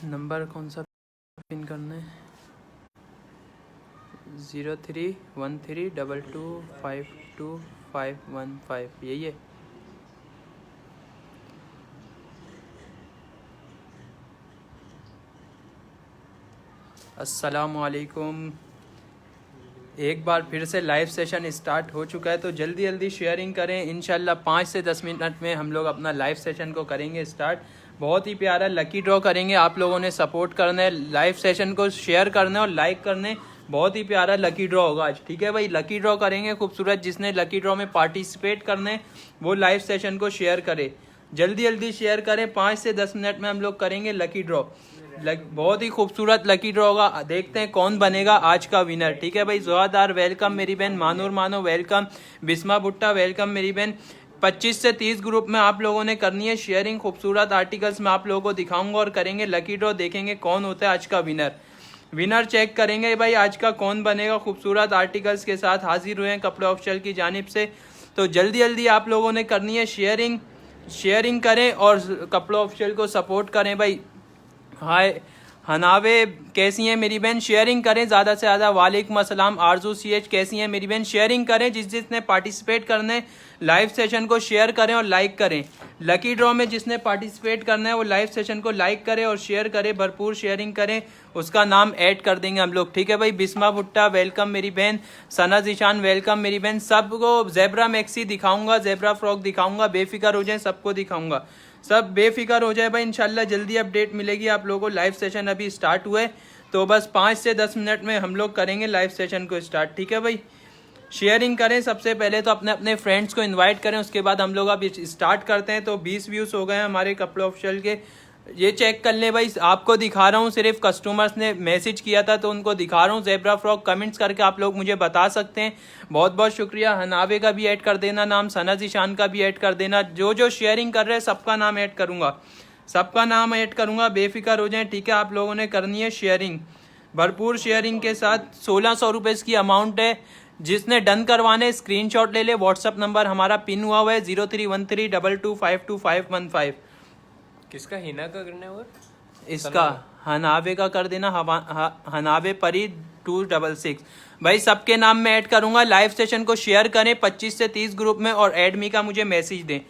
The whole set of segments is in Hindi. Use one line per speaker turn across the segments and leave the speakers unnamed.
नंबर कौन सा पिन करना है? 031322522515 यही है। अस्सलामुअलैकुम। एक बार फिर से लाइव सेशन स्टार्ट हो चुका है, तो जल्दी जल्दी शेयरिंग करें। इंशाल्लाह 5 से 10 मिनट में हम लोग अपना लाइव सेशन को करेंगे स्टार्ट। बहुत ही प्यारा लकी ड्रॉ करेंगे, आप लोगों ने सपोर्ट करना है, लाइव सेशन को शेयर करना है और लाइक करने। बहुत ही प्यारा लकी ड्रॉ होगा आज, ठीक है भाई। लकी ड्रॉ करेंगे खूबसूरत। जिसने लकी ड्रॉ में पार्टिसिपेट करने वो लाइव सेशन को शेयर करे, जल्दी जल्दी शेयर करें। 5 से 10 मिनट में हम लोग करेंगे लकी ड्रॉ। बहुत ही खूबसूरत लकी ड्रॉ होगा। देखते हैं कौन बनेगा आज का विनर, ठीक है भाई। जोहादार वेलकम मेरी बहन, मानूर मानो वेलकम, बिस्मा भुट्टा वेलकम मेरी बहन। 25 से 30 ग्रुप में आप लोगों ने करनी है शेयरिंग। खूबसूरत आर्टिकल्स मैं आप लोगों को दिखाऊंगा और करेंगे लकी ड्रॉ। देखेंगे कौन होता है आज का विनर चेक करेंगे भाई आज का कौन बनेगा। खूबसूरत आर्टिकल्स के साथ हाजिर हुए हैं कपड़े ऑफिशियल की जानिब से। तो जल्दी जल्दी आप लोगों ने करनी है शेयरिंग करें और कपड़े ऑफिशियल को सपोर्ट करें भाई। हाय हनावे, कैसी हैं मेरी बहन? शेयरिंग करें ज़्यादा से ज़्यादा। वालेकुम अस्सलाम। आरजू CH, कैसी हैं मेरी बहन? शेयरिंग करें। जिसने पार्टिसिपेट करने लाइव सेशन को शेयर करें और लाइक करें। लकी ड्रॉ में जिसने पार्टिसिपेट करना है वो लाइव सेशन को लाइक करे और शेयर करे, भरपूर शेयरिंग करें, उसका नाम ऐड कर देंगे हम लोग, ठीक है भाई। बिस्मा भुट्टा वेलकम मेरी बहन, सना जीशान वेलकम मेरी बहन। सबको जेब्रा मैक्सी दिखाऊंगा, जेब्रा फ्रॉक दिखाऊंगा, बेफिक्र हो जाए, सबको दिखाऊंगा। सब बेफिक्र हो जाए भाई, इंशाल्लाह जल्दी अपडेट मिलेगी आप लोगों को। लाइव सेशन अभी स्टार्ट हुए तो बस 5 से 10 मिनट में हम लोग करेंगे लाइव सेशन को स्टार्ट, ठीक है भाई। शेयरिंग करें सबसे पहले तो, अपने अपने फ्रेंड्स को इनवाइट करें, उसके बाद हम लोग अब स्टार्ट करते हैं। तो 20 व्यूज़ हो गए हैं हमारे कपड़े ऑफिशियल के। ये चेक कर ले भाई, आपको दिखा रहा हूँ, सिर्फ कस्टमर्स ने मैसेज किया था तो उनको दिखा रहा हूँ। जेब्रा फ्रॉक कमेंट्स करके आप लोग मुझे बता सकते हैं। बहुत बहुत शुक्रिया। हनावे का भी ऐड कर देना नाम, सना जीशान का भी ऐड कर देना। जो शेयरिंग कर रहे हैं सबका नाम ऐड करूँगा, सबका नाम ऐड करूँगा, बेफिक्र हो जाए, ठीक है। आप लोगों ने करनी है शेयरिंग, भरपूर शेयरिंग के साथ। 1600 रुपये की अमाउंट है। जिसने डन करवाने स्क्रीनशॉट ले ले। व्हाट्सअप नंबर हमारा पिन हुआ है 031322522515।
किसका? हिना का करना है और
इसका हनावे का कर देना। हनावे परी 266 भाई, सबके नाम में ऐड करूंगा। लाइव सेशन को शेयर करें 25 से 30 ग्रुप में और एडमी का मुझे मैसेज दें।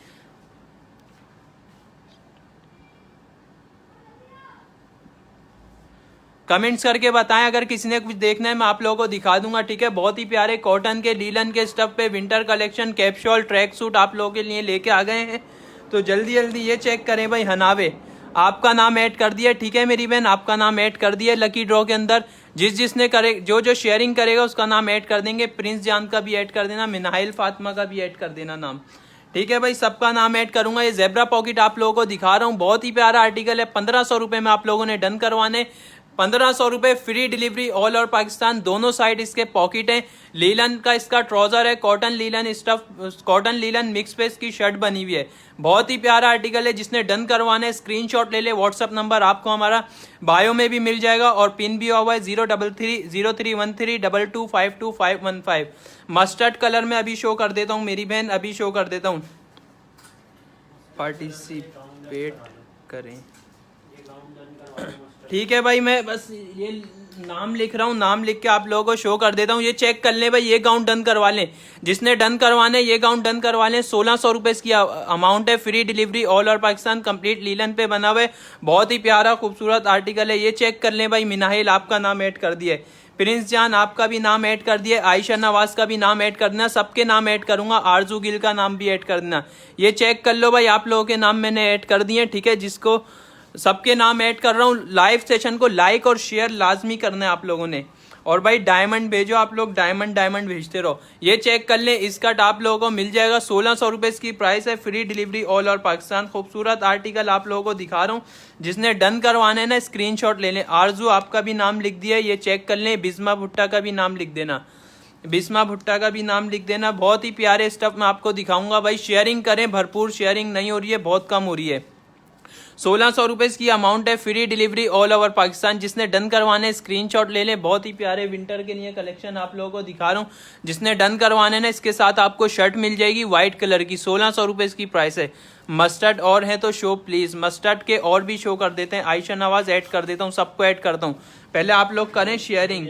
कमेंट्स करके बताएं अगर किसी ने कुछ देखना है, मैं आप लोगों को दिखा दूंगा, ठीक है। बहुत ही प्यारे कॉटन के, लीलन के स्टफ पे विंटर कलेक्शन, कैप्शॉल, ट्रैक सूट आप लोगों के लिए लेके आ गए हैं। तो जल्दी जल्दी ये चेक करें भाई। हनावे आपका नाम ऐड कर दिया, ठीक है मेरी बहन, आपका नाम ऐड कर दिया लकी ड्रॉ के अंदर। जिसने करे, जो शेयरिंग करेगा उसका नाम ऐड कर देंगे। प्रिंस जान का भी ऐड कर देना, मिनाइल फातिमा का भी ऐड कर देना नाम, ठीक है भाई। सबका नाम ऐड करूंगा। ये जेब्रा पॉकेट आप लोगों को दिखा रहा हूँ, बहुत ही प्यारा आर्टिकल है। 1500 रुपये में आप लोगों ने डन करवाने। 1500 रुपये, free delivery all over Pakistan. दोनों साइड इसके पॉकेट हैं। लीलन का इसका ट्राउजर है, cotton linen stuff, cotton linen mix पे इसकी शर्ट बनी हुई है। बहुत ही प्यारा आर्टिकल है। जिसने डन करवाने स्क्रीनशॉट ले ले। व्हाट्सअप नंबर आपको हमारा बायो में भी मिल जाएगा और पिन भी हुआ है 031302252515। मस्टर्ड कलर में अभी शो कर देता हूँ मेरी बहन, अभी शो कर देता हूँ। पार्टिसिपेट करें, ठीक है भाई। मैं बस ये नाम लिख रहा हूँ, नाम लिख के आप लोगों को शो कर देता हूँ। ये चेक कर लें भाई, ये गाउन डन करवा लें। जिसने डन करवाने ये गाउन डन करवा लें। 1600 रुपये की अमाउंट है, free delivery all over Pakistan, complete linen पे बना हुआ है। बहुत ही प्यारा खूबसूरत आर्टिकल है। ये चेक कर लें भाई। मिनाहिल आपका नाम ऐड कर दिया है, प्रिंस जान आपका भी नाम ऐड कर दिया, आयशा नवाज का भी नाम ऐड कर देना। सबके नाम ऐड करूंगा, आरजू गिल का नाम भी ऐड कर देना। ये चेक कर लो भाई, आप लोगों के नाम मैंने ऐड कर दिए, ठीक है। जिसको सबके नाम ऐड कर रहा हूँ। लाइव सेशन को लाइक और शेयर लाजमी करना है आप लोगों ने। और भाई डायमंड भेजो, आप लोग डायमंड भेजते रहो। ये चेक कर लें, इसका आप लोगों को मिल जाएगा। 1600 रुपये इसकी प्राइस है, free delivery all over Pakistan. खूबसूरत आर्टिकल आप लोगों को दिखा रहा हूँ। जिसने डन करवाना है ना स्क्रीनशॉट ले लें। आरजू आपका भी नाम लिख दिया, ये चेक कर लें। बिस्मा भुट्टा का भी नाम लिख देना, बिस्मा भुट्टा का भी नाम लिख देना। बहुत ही प्यारे स्टफ मैं आपको दिखाऊंगा भाई। शेयरिंग करें, भरपूर शेयरिंग नहीं हो रही है, बहुत कम हो रही है। 1600 रुपये की अमाउंट है, free delivery all over Pakistan. जिसने डन करवाने स्क्रीनशॉट ले लें। बहुत ही प्यारे विंटर के लिए कलेक्शन आप लोगों को दिखा रहा हूँ। जिसने डन करवाने ना, इसके साथ आपको शर्ट मिल जाएगी व्हाइट कलर की, 1600 रुपये इसकी प्राइस है। मस्टर्ड और है तो शो प्लीज, मस्टर्ड के और भी शो कर देते हैं। आयशा नवाज ऐड कर देता हूँ, सबको ऐड करता हूँ। पहले आप लोग करें शेयरिंग।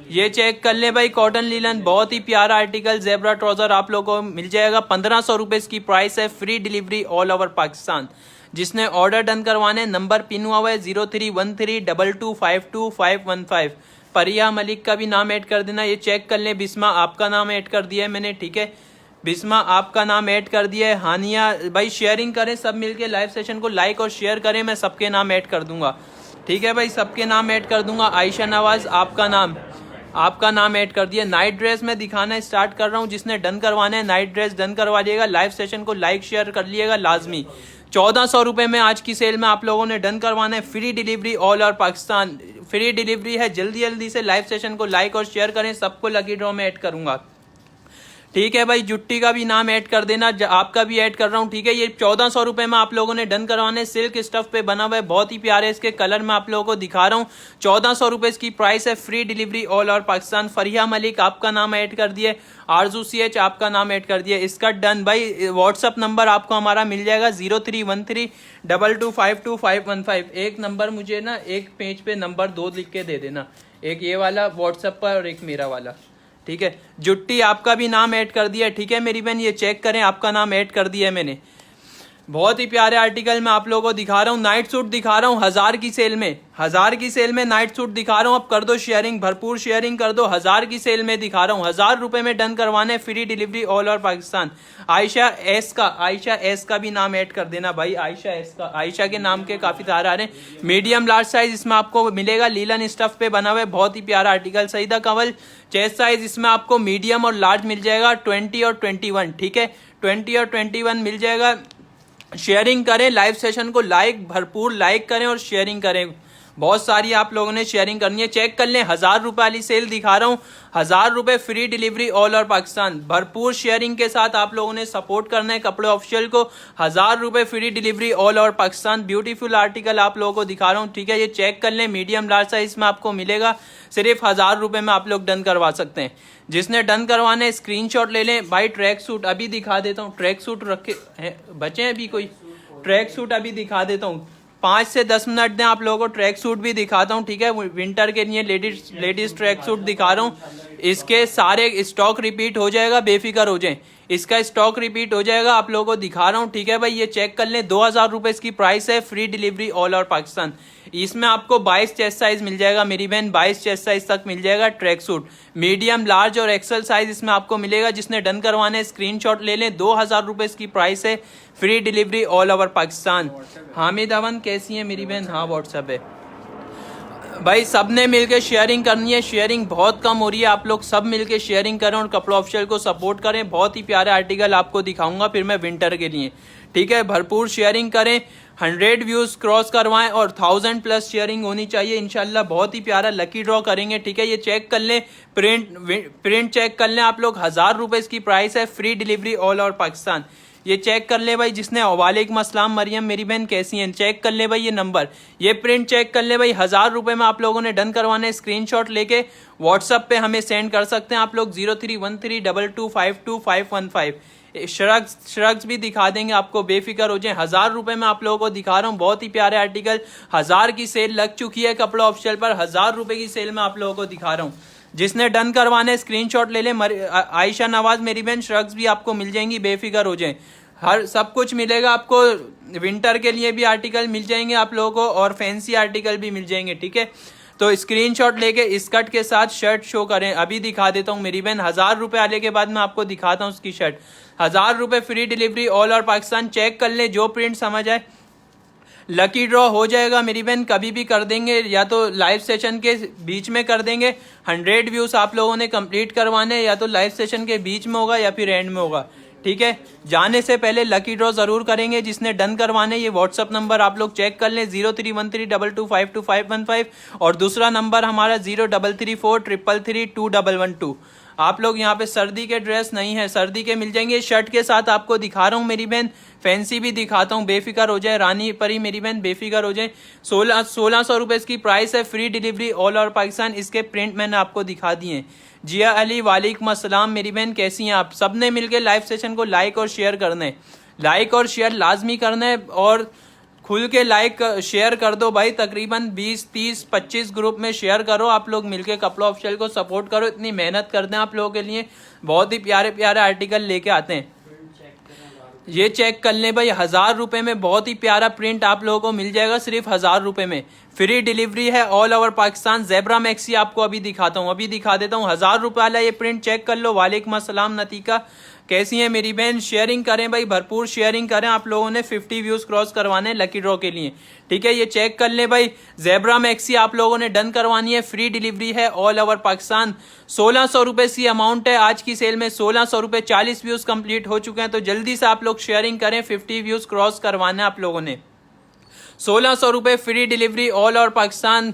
ये चेक कर ले भाई, कॉटन लीलन, बहुत ही प्यारा आर्टिकल, जेब्रा ट्राउजर आप लोगों को मिल जाएगा। 1500 रुपये इसकी प्राइस है, free delivery all over Pakistan. जिसने ऑर्डर डन करवाने, नंबर पिन हुआ है 031322525515। परिया मलिक का भी नाम ऐड कर देना। ये चेक कर लें, बिस्मा आपका नाम ऐड कर दिया है मैंने, ठीक है, बिस्मा आपका नाम ऐड कर दिया है। हानिया भाई शेयरिंग करें सब मिलके, लाइव सेशन को लाइक और शेयर करें, मैं सबके नाम ऐड कर दूंगा, ठीक है भाई, सबके नाम ऐड कर दूंगा। आयशा नवाज आपका नाम ऐड कर दिया। नाइट ड्रेस में दिखाना स्टार्ट कर रहा हूँ। जिसने डन करवाना है नाइट ड्रेस डन करवा लिएगा, लाइव सेशन को लाइक शेयर कर लिएगा लाजमी। 1400 रुपये में आज की सेल में आप लोगों ने डन करवाना है, free delivery all over Pakistan, free delivery है। जल्दी जल्दी से लाइव सेशन को लाइक और शेयर करें, सबको लकी ड्रॉ में ऐड करूंगा, ठीक है भाई। जुट्टी का भी नाम ऐड कर देना, आपका भी ऐड कर रहा हूँ, ठीक है। ये 1400 रुपये में आप लोगों ने डन करवाने, सिल्क स्टफ पे बना हुआ है, बहुत ही प्यारे इसके कलर में आप लोगों को दिखा रहा हूँ। 1400 रुपये इसकी प्राइस है, free delivery all over Pakistan. Fariya Malik आपका नाम ऐड कर दिए, आरजू CH आपका नाम ऐड कर दिया। इसका डन भाई। व्हाट्सअप नंबर आपको हमारा मिल जाएगा 031322525515। एक नंबर मुझे ना एक पेज पे नंबर 2 लिख के दे देना, एक ये वाला व्हाट्सएप पर और एक मेरा वाला, ठीक है। जुट्टी आपका भी नाम ऐड कर दिया, ठीक है मेरी बहन, ये चेक करें, आपका नाम ऐड कर दिया है मैंने। बहुत ही प्यारे आर्टिकल मैं आप लोगों को दिखा रहा हूँ। नाइट सूट दिखा रहा हूँ 1000 की सेल में, 1000 की सेल में नाइट सूट दिखा रहा हूँ। अब कर दो शेयरिंग, भरपूर शेयरिंग कर दो। 1000 की सेल में दिखा रहा हूँ, 1000 रुपए में डन करवाने, free delivery all over Pakistan. Ayesha S का भी नाम ऐड कर देना भाई। आयशा एस का, आयशा के नाम के काफी सारे आ रहे हैं। मीडियम लार्ज साइज इसमें आपको मिलेगा, लीलन स्टफ पे बना हुआ है, बहुत ही प्यारा article. Saeeda Kanwal chest size इसमें आपको मीडियम और लार्ज मिल जाएगा, 20 और 21, ठीक है, 20 और 21 मिल जाएगा। शेयरिंग करें, लाइव सेशन को लाइक भरपूर लाइक करें और शेयरिंग करें। बहुत सारी आप लोगों ने शेयरिंग करनी है। चेक कर लें, 1000 रुपए वाली सेल दिखा रहा हूँ, 1000 रुपए free delivery all over Pakistan. भरपूर शेयरिंग के साथ आप लोगों ने सपोर्ट करना है कपड़े ऑफिशियल को। 1000 रुपए free delivery all over Pakistan. Beautiful article आप लोगों को दिखा रहा हूँ, ठीक है। ये चेक कर लें, मीडियम लार्ज साइज में आपको मिलेगा, सिर्फ 1000 रुपए में आप लोग डन करवा सकते हैं। जिसने डन करवाने स्क्रीनशॉट ले लें भाई। ट्रैक सूट अभी दिखा देता हूँ, ट्रैक सूट रखे बचे हैं अभी कोई, ट्रैक सूट अभी दिखा देता हूँ, 5 से 10 मिनट दें आप लोगों को, ट्रैक सूट भी दिखाता हूँ, ठीक है। विंटर के लिए लेडीज ट्रैक सूट दिखा रहा हूँ। इसके सारे स्टॉक रिपीट हो जाएगा, बेफिक्र हो जाएं, इसका स्टॉक रिपीट हो जाएगा, आप लोगों को दिखा रहा हूँ, ठीक है भाई। ये चेक कर लें, 2000 रुपए इसकी प्राइस है, free delivery all over Pakistan. इसमें आपको 22 चेस्ट साइज मिल जाएगा मेरी बहन, 22 चेस्ट साइज तक मिल जाएगा ट्रैक सूट। मीडियम लार्ज और एक्सेल साइज इसमें आपको मिलेगा। जिसने डन करवाने स्क्रीनशॉट ले लें, 2000 रुपए इसकी प्राइस है, free delivery all over Pakistan. Hamid Awan कैसी है मेरी बहन? हाँ व्हाट्सएप है भाई। सबने मिलके शेयरिंग करनी है, शेयरिंग बहुत कम हो रही है, आप लोग सब मिलके शेयरिंग करें और कपड़ा ऑफिशियल को सपोर्ट करें। बहुत ही प्यारे आर्टिकल आपको दिखाऊंगा फिर मैं विंटर के लिए, ठीक है। भरपूर शेयरिंग करें, 100 व्यूज क्रॉस करवाएं और 1000+ शेयरिंग होनी चाहिए इंशाल्लाह। बहुत ही प्यारा लकी ड्रॉ करेंगे, ठीक है। ये चेक कर लें, प्रिंट चेक कर लें आप लोग, 1000 रुपए इसकी प्राइस है, free delivery all over Pakistan. ये चेक कर ले भाई। जिसने वालेकुम अस्सलाम मरियम मेरी बहन कैसी हैं, चेक कर ले भाई ये नंबर, ये प्रिंट चेक कर ले भाई। 1000 रुपए में आप लोगों ने डन करवाने, स्क्रीनशॉट लेके व्हाट्सएप पे हमें सेंड कर सकते हैं आप लोग, 031322525515। श्रग्स भी दिखा देंगे आपको, बेफिक्र हो जाए। 1000 रुपए में आप लोगों को दिखा रहा हूँ, बहुत ही प्यारे आर्टिकल। 1000 की सेल लग चुकी है कपड़ा ऑफिशियल पर, 1000 रुपए की सेल में आप लोगों को दिखा रहा हूँ। जिसने डन करवाने स्क्रीनशॉट ले ले। आयशा नवाज मेरी बहन, श्रग्स भी आपको मिल जाएंगी, बेफिक्र हो जाएं, हर सब कुछ मिलेगा आपको। विंटर के लिए भी आर्टिकल मिल जाएंगे आप लोगों को और फैंसी आर्टिकल भी मिल जाएंगे, ठीक है। तो स्क्रीनशॉट लेके स्कर्ट के साथ शर्ट शो करें, अभी दिखा देता हूँ मेरी बहन। 1000 रुपए आने के बाद मैं आपको दिखाता हूँ उसकी शर्ट। 1000 रुपए free delivery all over Pakistan. Check कर ले, जो प्रिंट समझ आए लकी ड्रॉ हो जाएगा मेरी बहन, कभी भी कर देंगे, या तो लाइव सेशन के बीच में कर देंगे। 100 व्यूज आप लोगों ने कंप्लीट करवाने, या तो लाइव सेशन के बीच में होगा या फिर एंड में होगा, ठीक है। जाने से पहले लकी ड्रॉ जरूर करेंगे। जिसने डन करवाने, ये व्हाट्सअप नंबर आप लोग चेक कर लें, 031322525515। और दूसरा नंबर हमारा 0334333212। आप लोग यहाँ पे सर्दी के ड्रेस नहीं है, सर्दी के मिल जाएंगे। शर्ट के साथ आपको दिखा रहा हूँ मेरी बहन, फैंसी भी दिखाता हूँ, बेफिक्र हो जाए रानी परी मेरी बहन, बेफिक्र हो जाए। 1600 रुपए इसकी प्राइस है, free delivery all over Pakistan. इसके प्रिंट मैंने आपको दिखा दिए। जिया अली वालेकुम अस्सलाम मेरी बहन, कैसी हैं आप? सबने मिलकर लाइव सेशन को लाइक और शेयर करना है, लाइक और शेयर लाजमी करना है, और खुल के लाइक शेयर कर दो भाई। तकरीबन 20, 30, 25 ग्रुप में शेयर करो आप लोग मिलके, कपड़ा ऑफिशियल को सपोर्ट करो। इतनी मेहनत करते हैं आप लोगों के लिए, बहुत ही प्यारे प्यारे आर्टिकल लेके आते हैं। ये चेक कर लें भाई, 1000 रुपए में बहुत ही प्यारा प्रिंट आप लोगों को मिल जाएगा, सिर्फ 1000 रुपए में। फ्री डिलीवरी है all over Pakistan. Zebra maxi आपको अभी दिखाता हूँ, अभी दिखा देता हूँ। 1000 रुपए वाला ये प्रिंट चेक कर लो। वालेकुम अस्सलाम नतीका, कैसी है मेरी बहन? शेयरिंग करें भाई, भरपूर शेयरिंग करें। आप लोगों ने 50 व्यूज क्रॉस करवाने लकी ड्रॉ के लिए, ठीक है। ये चेक कर ले भाई, ज़ेब्रा मैक्सी आप लोगों ने डन करवानी है, फ्री डिलीवरी है ऑल ओवर पाकिस्तान। 1600 रुपए की अमाउंट है आज की सेल में, 1600 रुपए। 40 व्यूज कंप्लीट हो चुके हैं, तो जल्दी से आप लोग शेयरिंग करें। 50 व्यूज क्रॉस करवाने आप लोगों ने। 1600 रुपए free delivery all over Pakistan.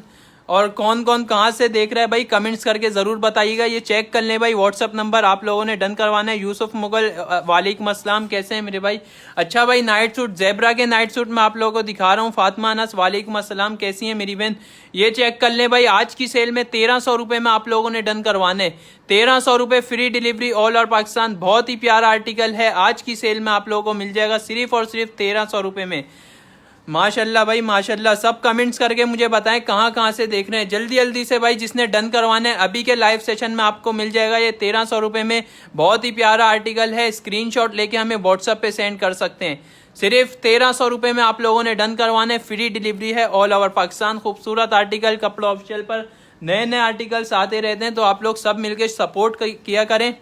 और कौन कौन कहाँ से देख रहा है भाई, कमेंट्स करके जरूर बताइएगा। ये चेक कर ले भाई, व्हाट्सअप नंबर आप लोगों ने डन करवाना है। यूसुफ मुगल वालेकुम अस्सलाम, कैसे हैं मेरे भाई? अच्छा भाई, नाइट सूट, ज़ेब्रा के नाइट सूट मैं आप लोगों को दिखा रहा हूँ। फातिमा अनस वालेकुम अस्सलाम, कैसी है मेरी बहन? ये चेक कर ले भाई, आज की सेल में 1300 रुपए में आप लोगों ने डन करवाने। 1300 रुपए free delivery all over Pakistan. बहुत ही प्यारा आर्टिकल है, आज की सेल में आप लोगों को मिल जाएगा सिर्फ और सिर्फ 1300 रुपए में। माशाल्लाह भाई माशाल्लाह। सब कमेंट्स करके मुझे बताएं कहाँ कहाँ से देख रहे हैं, जल्दी जल्दी से भाई। जिसने डन करवाने अभी के लाइव सेशन में आपको मिल जाएगा ये 1300 रुपए में। बहुत ही प्यारा आर्टिकल है, स्क्रीनशॉट लेके हमें व्हाट्सएप पे सेंड कर सकते हैं। सिर्फ 1300 रुपए में आप लोगों ने डन करवाने, फ्री डिलीवरी है ऑल ओवर पाकिस्तान। खूबसूरत आर्टिकल कपड़ा ऑफिशियल पर नए नए आर्टिकल्स आते रहते हैं, तो आप लोग सब मिलकर सपोर्ट किया करें।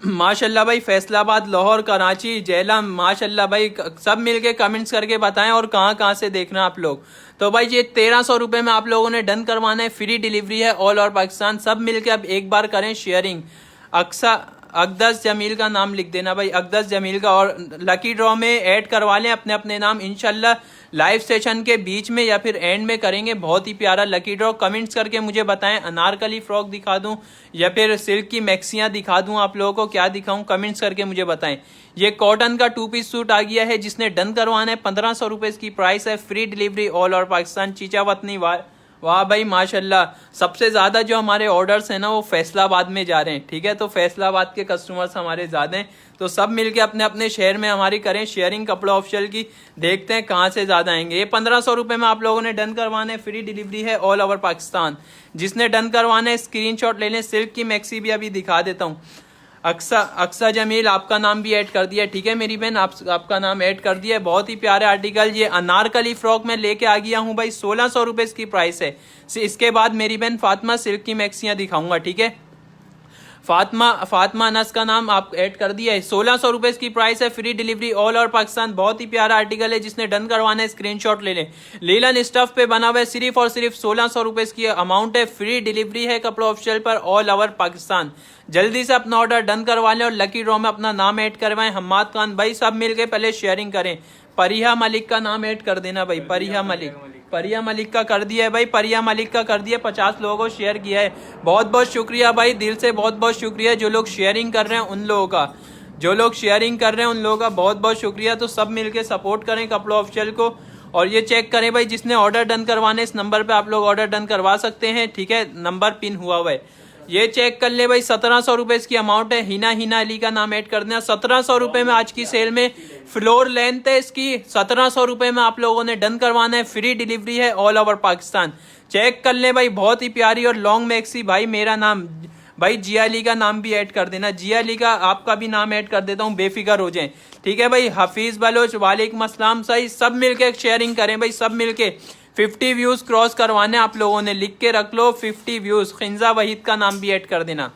माशाल्लाह भाई, फैसलाबाद, लाहौर, कराची, जेलम, माशाल्लाह भाई, सब मिलके कमेंट्स करके बताएं और कहाँ कहाँ से देखना आप लोग। तो भाई ये 1300 रुपए में आप लोगों ने डन करवाना है, फ्री डिलीवरी है ऑल ओवर पाकिस्तान। सब मिलके अब एक बार करें शेयरिंग। अकदस जमील का नाम लिख देना भाई, अकदस जमील का, और लकी ड्रॉ में ऐड करवा लें अपने अपने नाम। इंशाल्लाह लाइव सेशन के बीच में या फिर एंड में करेंगे बहुत ही प्यारा लकी ड्रॉ। कमेंट्स करके मुझे बताएं, अनारकली फ्रॉक दिखा दूं या फिर सिल्क की मैक्सियां दिखा दूं, आप लोगों को क्या दिखाऊं, कमेंट्स करके मुझे बताएं। ये कॉटन का 2 पीस सूट आ गया है, जिसने डन करवाना है 1500 रुपए इसकी प्राइस है, free delivery all over Pakistan. Chicha Watni वाह भाई माशाल्लाह। सबसे ज्यादा जो हमारे ऑर्डर्स हैं ना वो फैसलाबाद में जा रहे हैं, ठीक है। तो फैसलाबाद के कस्टमर्स हमारे ज्यादा हैं, तो सब मिलके अपने अपने शहर में हमारी करें शेयरिंग कपड़ा ऑफिशियल की। देखते हैं कहाँ से ज्यादा आएंगे। ये 1500 रुपए में आप लोगों ने डन करवाना है, फ्री डिलीवरी है ऑल ओवर पाकिस्तान। जिसने डन करवाना है स्क्रीनशॉट ले लें। सिल्क की मैक्सी भी अभी दिखा देता हूँ। अक्सा जमील, आपका नाम भी ऐड कर दिया, ठीक है मेरी बहन, आपका नाम ऐड कर दिया है। बहुत ही प्यारे आर्टिकल। ये अनारकली फ्रॉक में लेके आ गया हूँ भाई, 1600 रुपए इसकी प्राइस है। इसके बाद मेरी बहन फातिमा सिल्क की मैक्सियां दिखाऊंगा, ठीक है। फातिमा अनस का नाम आप ऐड कर दिया है। 1600 रुपए इसकी प्राइस है, free delivery all over Pakistan. बहुत ही प्यारा आर्टिकल है, जिसने डन करवाना है स्क्रीनशॉट ले लें। लीलन स्टफ पे बना हुआ है, सिर्फ और सिर्फ 1600 रुपए इसकी अमाउंट है, फ्री डिलीवरी है कपड़ा ऑफिशियल पर ऑल ओवर पाकिस्तान। जल्दी से अपना ऑर्डर डन करवा लें और लकी ड्रॉ में अपना नाम ऐड करवाएं। हम्माद खान भाई, सब मिलके पहले शेयरिंग करें। परिया मलिक का नाम ऐड कर देना भाई, परिया मलिक का कर दिया है भाई, परिया मलिक का कर दिया। 50 लोगों को शेयर किया है, बहुत बहुत शुक्रिया भाई, दिल से बहुत बहुत शुक्रिया। जो लोग शेयरिंग कर रहे हैं उन लोगों का, उन लोगों का बहुत बहुत शुक्रिया। तो सब मिलके सपोर्ट करें कपड़ा ऑफिशियल को। और ये चेक करें भाई, जिसने ऑर्डर डन करवाने इस नंबर पे आप लोग ऑर्डर डन करवा सकते हैं, ठीक है। नंबर पिन हुआ हुआ है। ये चेक कर ले भाई, 1700 रुपए इसकी अमाउंट है। हिना अली का नाम ऐड कर देना। 1700 रुपए में आज की सेल में फ्लोर लेंथ है इसकी, 1700 रुपए में आप लोगों ने डन करवाना है, फ्री डिलीवरी है ऑल ओवर पाकिस्तान। चेक कर ले भाई, बहुत ही प्यारी और लॉन्ग मैक्सी। भाई मेरा नाम भाई जिया अली का नाम भी ऐड कर देना, जिया अली का आपका भी नाम ऐड कर देता हूँ, बेफिक्र हो जाए, ठीक है भाई। हफीज बलोच वालेकुम अस्सलाम। सही, सब मिलके शेयरिंग करें भाई, सब मिलके। 50 व्यूज क्रॉस करवाने आप लोगों ने, लिख के रख लो 50 व्यूज। खिंजा वहीद का नाम भी ऐड कर देना।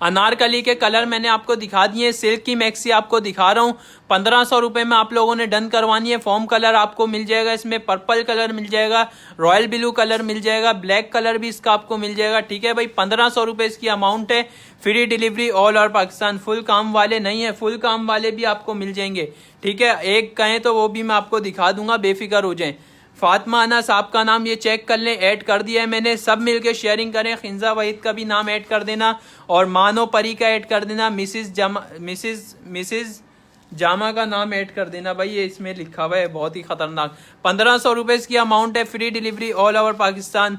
अनारकली के कलर मैंने आपको दिखा दिए। सिल्क की मैक्सी आपको दिखा रहा हूँ, 1500 रुपए में आप लोगों ने डन करवानी है। फॉर्म कलर आपको मिल जाएगा, इसमें पर्पल कलर मिल जाएगा, रॉयल ब्लू कलर मिल जाएगा, ब्लैक कलर भी इसका आपको मिल जाएगा, ठीक है भाई। 1500 रुपए इसकी अमाउंट है, free delivery all over Pakistan. Full काम वाले नहीं है, फुल काम वाले भी आपको मिल जाएंगे, ठीक है। एक कहें तो वो भी मैं आपको दिखा दूंगा, बेफिक्र हो जाए। फातिमा अनस आपका नाम ये चेक कर लें, ऐड कर दिया है मैंने। सब मिलके शेयरिंग करें। खिंजा वहीद का भी नाम ऐड कर देना और मानो परी का ऐड कर देना। मिसिज जामा का नाम ऐड कर देना भाई, ये इसमें लिखा हुआ है, बहुत ही खतरनाक। 1500 रुपये की अमाउंट है, free delivery all over Pakistan.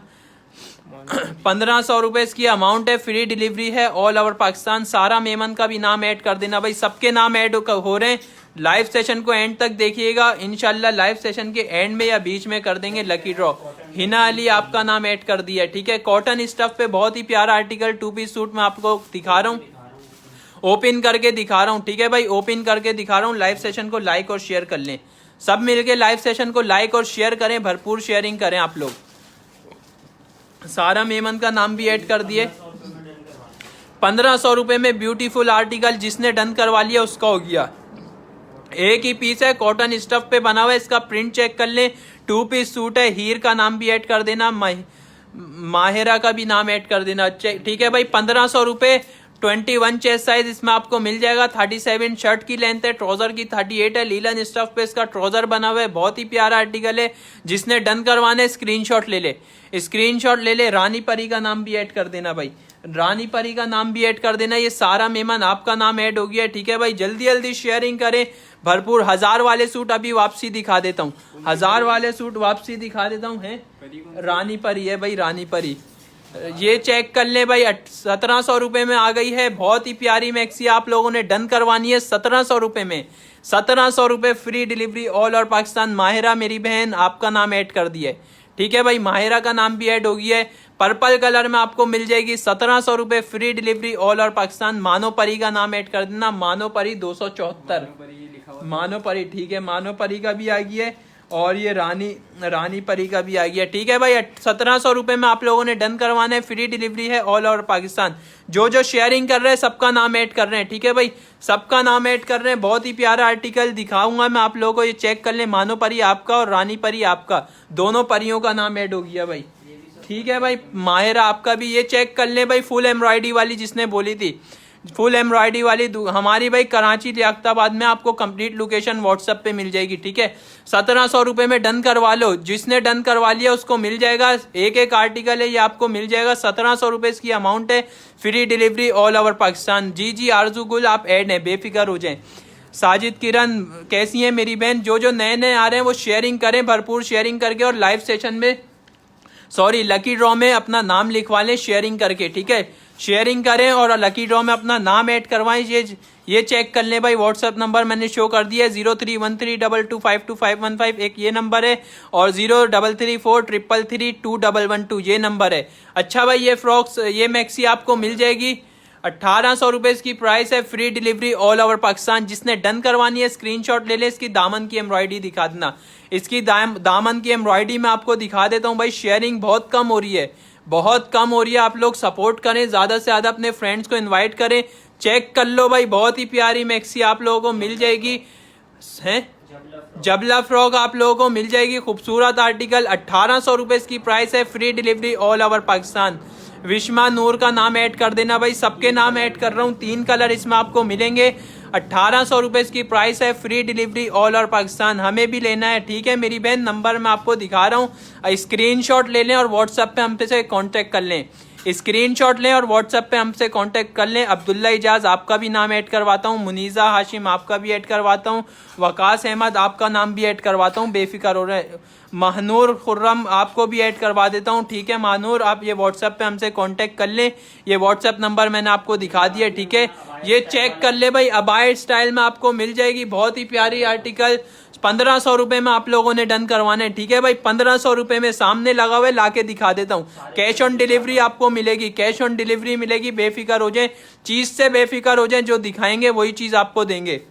1500 रुपये की अमाउंट है, फ्री डिलीवरी है ऑल ओवर पाकिस्तान। सारा मेमन का भी नाम ऐड कर देना भाई, सबके नाम ऐड हो रहे हैं। लाइव सेशन को एंड तक देखिएगा, इंशाल्लाह लाइव सेशन के एंड में या बीच में कर देंगे लकी ड्रॉ। हिना अली आपका नाम ऐड कर दिया है, ठीक है। कॉटन स्टफ पे बहुत ही प्यारा आर्टिकल 2 पीस सूट में आपको दिखा रहा हूँ, ओपन करके दिखा रहा हूँ, ठीक है भाई। ओपन करके दिखा रहा हूँ। लाइव सेशन को लाइक और शेयर कर लें, सब मिलके लाइव सेशन को लाइक और शेयर करें, भरपूर शेयरिंग करें आप लोग। सारा मेमन का नाम भी ऐड कर दिए। 1500 रुपये में ब्यूटीफुल आर्टिकल, जिसने डन करवा लिया उसका हो गया। एक ही पीस है, कॉटन स्टफ पे बना हुआ है, इसका प्रिंट चेक कर लें। 2 पीस सूट है, हीर का नाम भी ऐड कर देना, माहिरा का भी नाम ऐड कर देना, ठीक है भाई। 1500 रुपये, 21 चेस्ट साइज इसमें आपको मिल जाएगा। 37 शर्ट की लेंथ है, ट्राउजर की 38 है। लीलन स्टफ पे इसका ट्राउजर बना हुआ है, बहुत ही प्यारा आर्टिकल है। जिसने डन करवाना है स्क्रीनशॉट ले ले, स्क्रीनशॉट ले ले। रानी परी का नाम भी ऐड कर देना भाई, रानी परी का नाम भी ऐड कर देना। ये सारा मेहमान आपका नाम ऐड हो गया, ठीक है भाई। जल्दी जल्दी शेयरिंग करें भरपूर। 1000 वाले सूट अभी वापसी दिखा देता हूँ, 1000 वाले सूट वापसी दिखा देता हूँ। है रानी परी है भाई, रानी परी, ये चेक कर ले भाई। 1700 रुपये में आ गई है, बहुत ही प्यारी मैक्सी आप लोगों ने डन करवानी है 1700 रुपये में। 1700 रुपये free delivery all over Pakistan. Mahira मेरी बहन आपका नाम ऐड कर दिया है, ठीक है भाई। माहिरा का नाम भी ऐड हो गया है। पर्पल कलर में आपको मिल जाएगी 1700 रुपये free delivery all over Pakistan. मानो परी का नाम ऐड कर देना, मानो परी 274, मानो परी, ठीक है। मानो परी का भी आ गया है और ये रानी परी का भी आ गया, ठीक है भाई। 1700 रुपये में आप लोगों ने डन करवाना है, फ्री डिलीवरी है ऑल ओवर पाकिस्तान। जो जो शेयरिंग कर रहे हैं सबका नाम ऐड कर रहे हैं, ठीक है भाई, सबका नाम ऐड कर रहे हैं। बहुत ही प्यारा आर्टिकल दिखाऊंगा मैं आप लोगों को, ये चेक कर ले। मानो परी आपका और रानी परी आपका, दोनों परियों का नाम ऐड हो गया भाई, ठीक है भाई। माहिरा आपका भी ये चेक कर ले भाई। फुल एम्ब्रॉयडरी वाली जिसने बोली थी, फुल एम्ब्रॉयडरी वाली हमारी भाई कराची लियाकताबाद में, आपको कंप्लीट लोकेशन व्हाट्सएप पे मिल जाएगी, ठीक है। 1700 रुपये में डन करवा लो, जिसने डन करवा लिया उसको मिल जाएगा। एक एक आर्टिकल है ये आपको मिल जाएगा। 1700 रुपये की अमाउंट है, free delivery all over Pakistan. जी आरजू गुल आप ऐड हैं, बेफिक्र हो जाएं। साजिद किरण कैसी है मेरी बहन? जो जो नए नए आ रहे हैं वो शेयरिंग करें, भरपूर शेयरिंग करके, और लाइव सेशन में लकी ड्रॉ में अपना नाम लिखवा लें शेयरिंग करके, ठीक है। शेयरिंग करें और लकी ड्रॉ में अपना नाम ऐड करवाएं। ये चेक कर लें भाई। व्हाट्सएप नंबर मैंने शो कर दिया है, 031322525115 एक ये नंबर है, और 0334333212 ये नंबर है। अच्छा भाई, ये फ्रॉक्स, ये मैक्सी आपको मिल जाएगी 1800 रुपये की प्राइस है, free delivery all over Pakistan. जिसने डन करवानी है स्क्रीनशॉट ले ले। इसकी दामन की एम्ब्रॉयडरी दिखा देना, इसकी दामन की एम्ब्रॉयडरी मैं आपको दिखा देता हूँ भाई। शेयरिंग बहुत कम हो रही है, बहुत कम हो रही है। आप लोग सपोर्ट करें, ज्यादा से ज्यादा अपने फ्रेंड्स को इनवाइट करें। चेक कर लो भाई, बहुत ही प्यारी मैक्सी आप लोगों को मिल जाएगी। है जबला फ्रॉक आप लोगों को मिल जाएगी, खूबसूरत आर्टिकल। 1800 रुपये की प्राइस है, free delivery all over Pakistan. Vishma Noor का नाम ऐड कर देना भाई, सबके नाम ऐड कर रहा हूँ। 3 कलर इसमें आपको मिलेंगे। 1800 रुपये की प्राइस है, free delivery all over Pakistan. हमें भी लेना है, ठीक है मेरी बहन। नंबर मैं आपको दिखा रहा हूँ, स्क्रीनशॉट ले लें और व्हाट्सएप पे हमसे कांटेक्ट कर लें। स्क्रीनशॉट लें और व्हाट्सएप पे हमसे कांटेक्ट कर लें। अब्दुल्ला इजाज आपका भी नाम ऐड करवाता हूँ, मुनीजा हाशिम आपका भी ऐड करवाता हूँ, वकास अहमद आपका नाम भी ऐड करवाता हूँ, बेफिक्र हो रहे हैं। महनूर खुर्रम आपको भी ऐड करवा देता हूँ, ठीक है। महनूर आप ये व्हाट्सएप पे हमसे कांटेक्ट कर लें, ये व्हाट्सएप नंबर मैंने आपको दिखा दिया, ठीक है। ये चेक कर ले भाई, अबायड स्टाइल में आपको मिल जाएगी, बहुत ही प्यारी आर्टिकल। 1500 रुपये में आप लोगों ने डन करवाने, ठीक है भाई। 1500 रुपये में सामने लगा हुआ है, लाके दिखा देता हूँ। कैश ऑन डिलीवरी आपको मिलेगी, कैश ऑन डिलीवरी मिलेगी, बेफिक्र हो जाए, चीज से बेफिक्र हो जाए। जो दिखाएंगे वही चीज आपको देंगे।